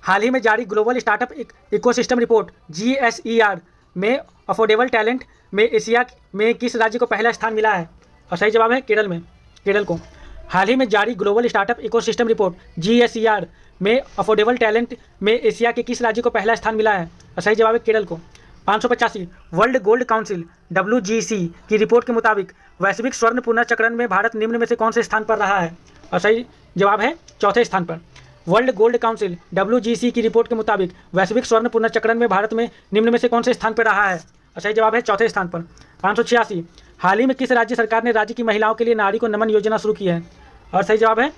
हाल ही में जारी global startup ecosystem report GSER में अफोर्डेबल टैलेंट में एशिया में किस राज्य को पहला स्थान मिला है? और सही जवाब है केरल में, केरल को। हाल ही में जारी global startup ecosystem report GSER में अफोर्डेबल टैलेंट में एशिया के किस राज्य को पहला स्थान मिला है? और सही जवाब है केरल को। 585 वर्ल्ड गोल्ड काउंसिल WGC की रिपोर्ट के मुताबिक वैश्विक स्वर्ण पुनर्चक्रण में भारत निम्न में से कौन से स्थान पर रहा है? और सही जवाब है चौथे स्थान पर। वर्ल्ड गोल्ड काउंसिल WGC की रिपोर्ट के मुताबिक वैश्विक स्वर्ण पुनर्चक्रण में भारत में निम्न में से कौन से स्थान पर रहा है? और सही जवाब है चौथे स्थान पर। 586 हाल ही में किस राज्य सरकार ने राज्य की महिलाओं के लिए नारी को नमन योजना शुरू की है? और सही जवाब है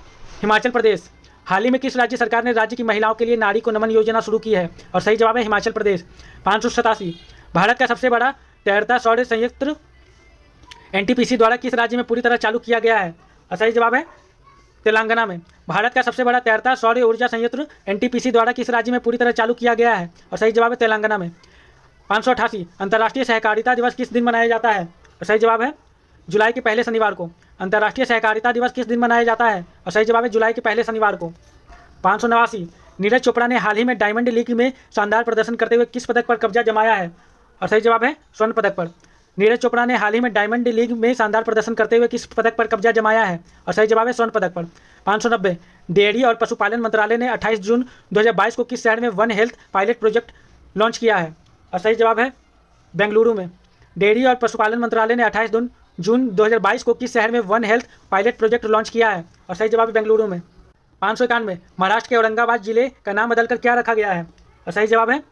हिमाचल प्रदेश। हाल ही में किस राज्य सरकार ने राज्य की महिलाओं के लिए नारी को नमन योजना शुरू की है? और सही जवाब है हिमाचल प्रदेश। 587 भारत का सबसे बड़ा तैरता सौर संयंत्र NTPC द्वारा किस राज्य में पूरी तरह चालू किया गया है? और सही जवाब है तेलंगाना में। भारत का सबसे बड़ा तैरता सौर ऊर्जा संयंत्र NTPC द्वारा किस राज्य में पूरी तरह चालू किया गया है? और सही जवाब है तेलंगाना में। 588 अंतर्राष्ट्रीय सहकारिता दिवस किस दिन मनाया जाता है? और सही जवाब है जुलाई के पहले शनिवार को। अंतर्राष्ट्रीय सहकारिता दिवस किस दिन मनाया जाता है? और सही जवाब है जुलाई के पहले शनिवार को। 589 नीरज चोपड़ा ने हाल ही में डायमंड लीग में शानदार प्रदर्शन करते हुए किस पदक पर कब्जा जमाया है? और सही जवाब है स्वर्ण पदक पर। नीरज चोपड़ा ने हाल ही में डायमंड लीग में शानदार प्रदर्शन करते हुए किस पदक पर कब्जा जमाया है? और सही जवाब है स्वर्ण पदक पर। 590 डेयरी और पशुपालन मंत्रालय ने 28 जून 2022 को किस शहर में one health pilot project launch किया है? और सही जवाब है बेंगलुरु में। डेयरी और पशुपालन मंत्रालय ने 28 जून 2022 को किस शहर में one health pilot project launch किया है? और सही जवाब है बेंगलुरु में। 591 महाराष्ट्र के औरंगाबाद जिले का नाम बदलकर क्या रखा गया है? और सही जवाब है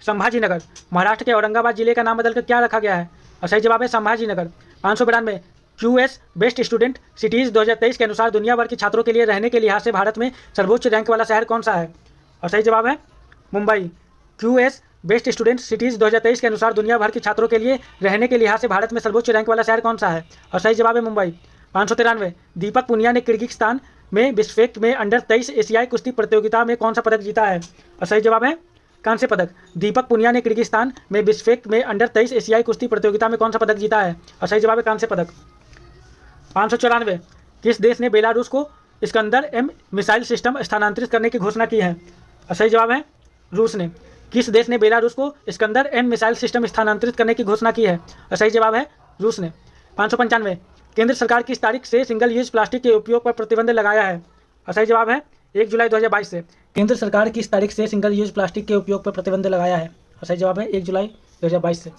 संभाजीनगर। महाराष्ट्र के औरंगाबाद जिले का नाम बदलकर क्या रखा गया है? और सही जवाब है Sambhajinagar. 592 QS best student cities 2023 के अनुसार दुनिया भर के छात्रों के लिए रहने के लिहाज से भारत में सर्वोच्च रैंक वाला शहर कौन सा है? और सही जवाब है Mumbai. QS best student cities 2023 के अनुसार दुनिया भर के छात्रों के लिए रहने के लिहाज से भारत में सर्वोच्च रैंक वाला शहर कौन सा है? और सही जवाब है मुंबई। 593 दीपक पुनिया ने किर्गिस्तान में बिश्केक में अंडर 23 एशियाई कुश्ती प्रतियोगिता में कौन सा पदक जीता है? और सही जवाब है कांस्य पदक। दीपक पुनिया ने किर्गिस्तान में बिश्केक में अंडर 23 एशियाई कुश्ती प्रतियोगिता में कौन सा पदक जीता है? और सही जवाब है कांस्य पदक। 594 किस देश ने बेलारूस को इस्कंदर-M मिसाइल सिस्टम स्थानांतरित करने की घोषणा की है? और सही जवाब है रूस ने। किस देश ने बेलारूस को इस्कंदर-M मिसाइल सिस्टम स्थानांतरित करने की घोषणा की है? और सही जवाब है रूस ने। 595 केंद्र सरकार किस तारीख से सिंगल यूज प्लास्टिक के उपयोग पर प्रतिबंध लगाया है? और सही जवाब है 1 जुलाई 2022 से। केंद्र सरकार किस तारीख से सिंगल यूज प्लास्टिक के उपयोग पर प्रतिबंध लगाया है? और सही जवाब है 1 जुलाई 2022 से।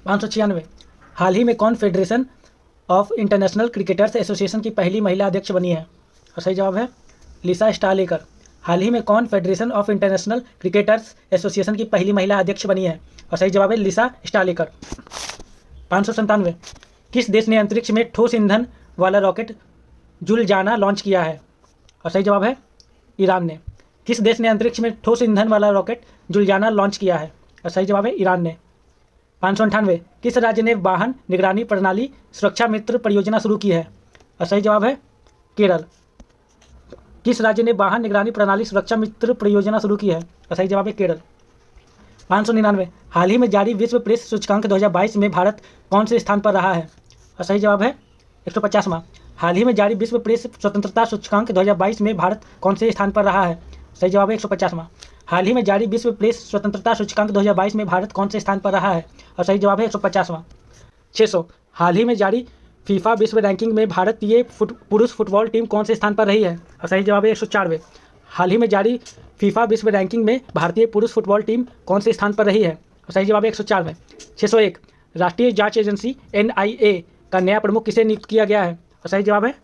596 हाल ही में कौन federation of international cricketers association की पहली महिला अध्यक्ष बनी है? और सही जवाब है लिसा स्टालेकर। हाल ही में कौन federation of international cricketers association की पहली महिला अध्यक्ष बनी है? और सही जवाब है लिसा स्टालेकर। 597 किस देश ने अंतरिक्ष में ठोस ईंधन वाला रॉकेट जुलजाना लॉन्च किया है? और सही जवाब है ईरान ने। किस देश ने अंतरिक्ष में ठोस ईंधन वाला रॉकेट जुलजाना लॉन्च किया है? और सही जवाब है ईरान ने। 598 किस राज्य ने वाहन निगरानी प्रणाली सुरक्षा मित्र परियोजना शुरू की है? और सही जवाब है केरल। किस राज्य ने वाहन निगरानी प्रणाली सुरक्षा मित्र परियोजना शुरू की है? और सही जवाब है केरल। 599 हाल ही में जारी विश्व प्रेस सूचकांक 2022 में भारत कौन से स्थान पर रहा है? और सही जवाब है 150वां। हाल ही में जारी विश्व प्रेस स्वतंत्रता सूचकांक 2022 में भारत कौन से स्थान पर रहा है? सही जवाब है 150वां। हाल ही में जारी विश्व प्रेस स्वतंत्रता सूचकांक 2022 में भारत कौन से स्थान पर रहा है? और सही जवाब है 150वां। 600 हाल ही में जारी फीफा विश्व रैंकिंग में भारतीय पुरुष फुटबॉल टीम कौन से स्थान पर रही है? और सही जवाब है 104वें। हाल ही में जारी फीफा विश्व रैंकिंग में भारतीय पुरुष फुटबॉल टीम कौन से स्थान पर रही है? और सही जवाब है 104वें। 601 राष्ट्रीय जांच एजेंसी NIA का नया प्रमुख किसे नियुक्त किया गया है? और सही जवाब है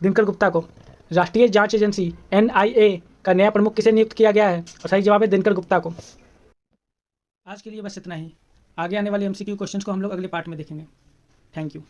दिनकर गुप्ता को। राष्ट्रीय जांच एजेंसी NIA का नया प्रमुख किसे नियुक्त किया गया है? और सही जवाब है दिनकर गुप्ता को। आज के लिए बस इतना ही। आगे आने वाले MCQ क्वेश्चंस को हम लोग अगले पार्ट में देखेंगे। Thank you.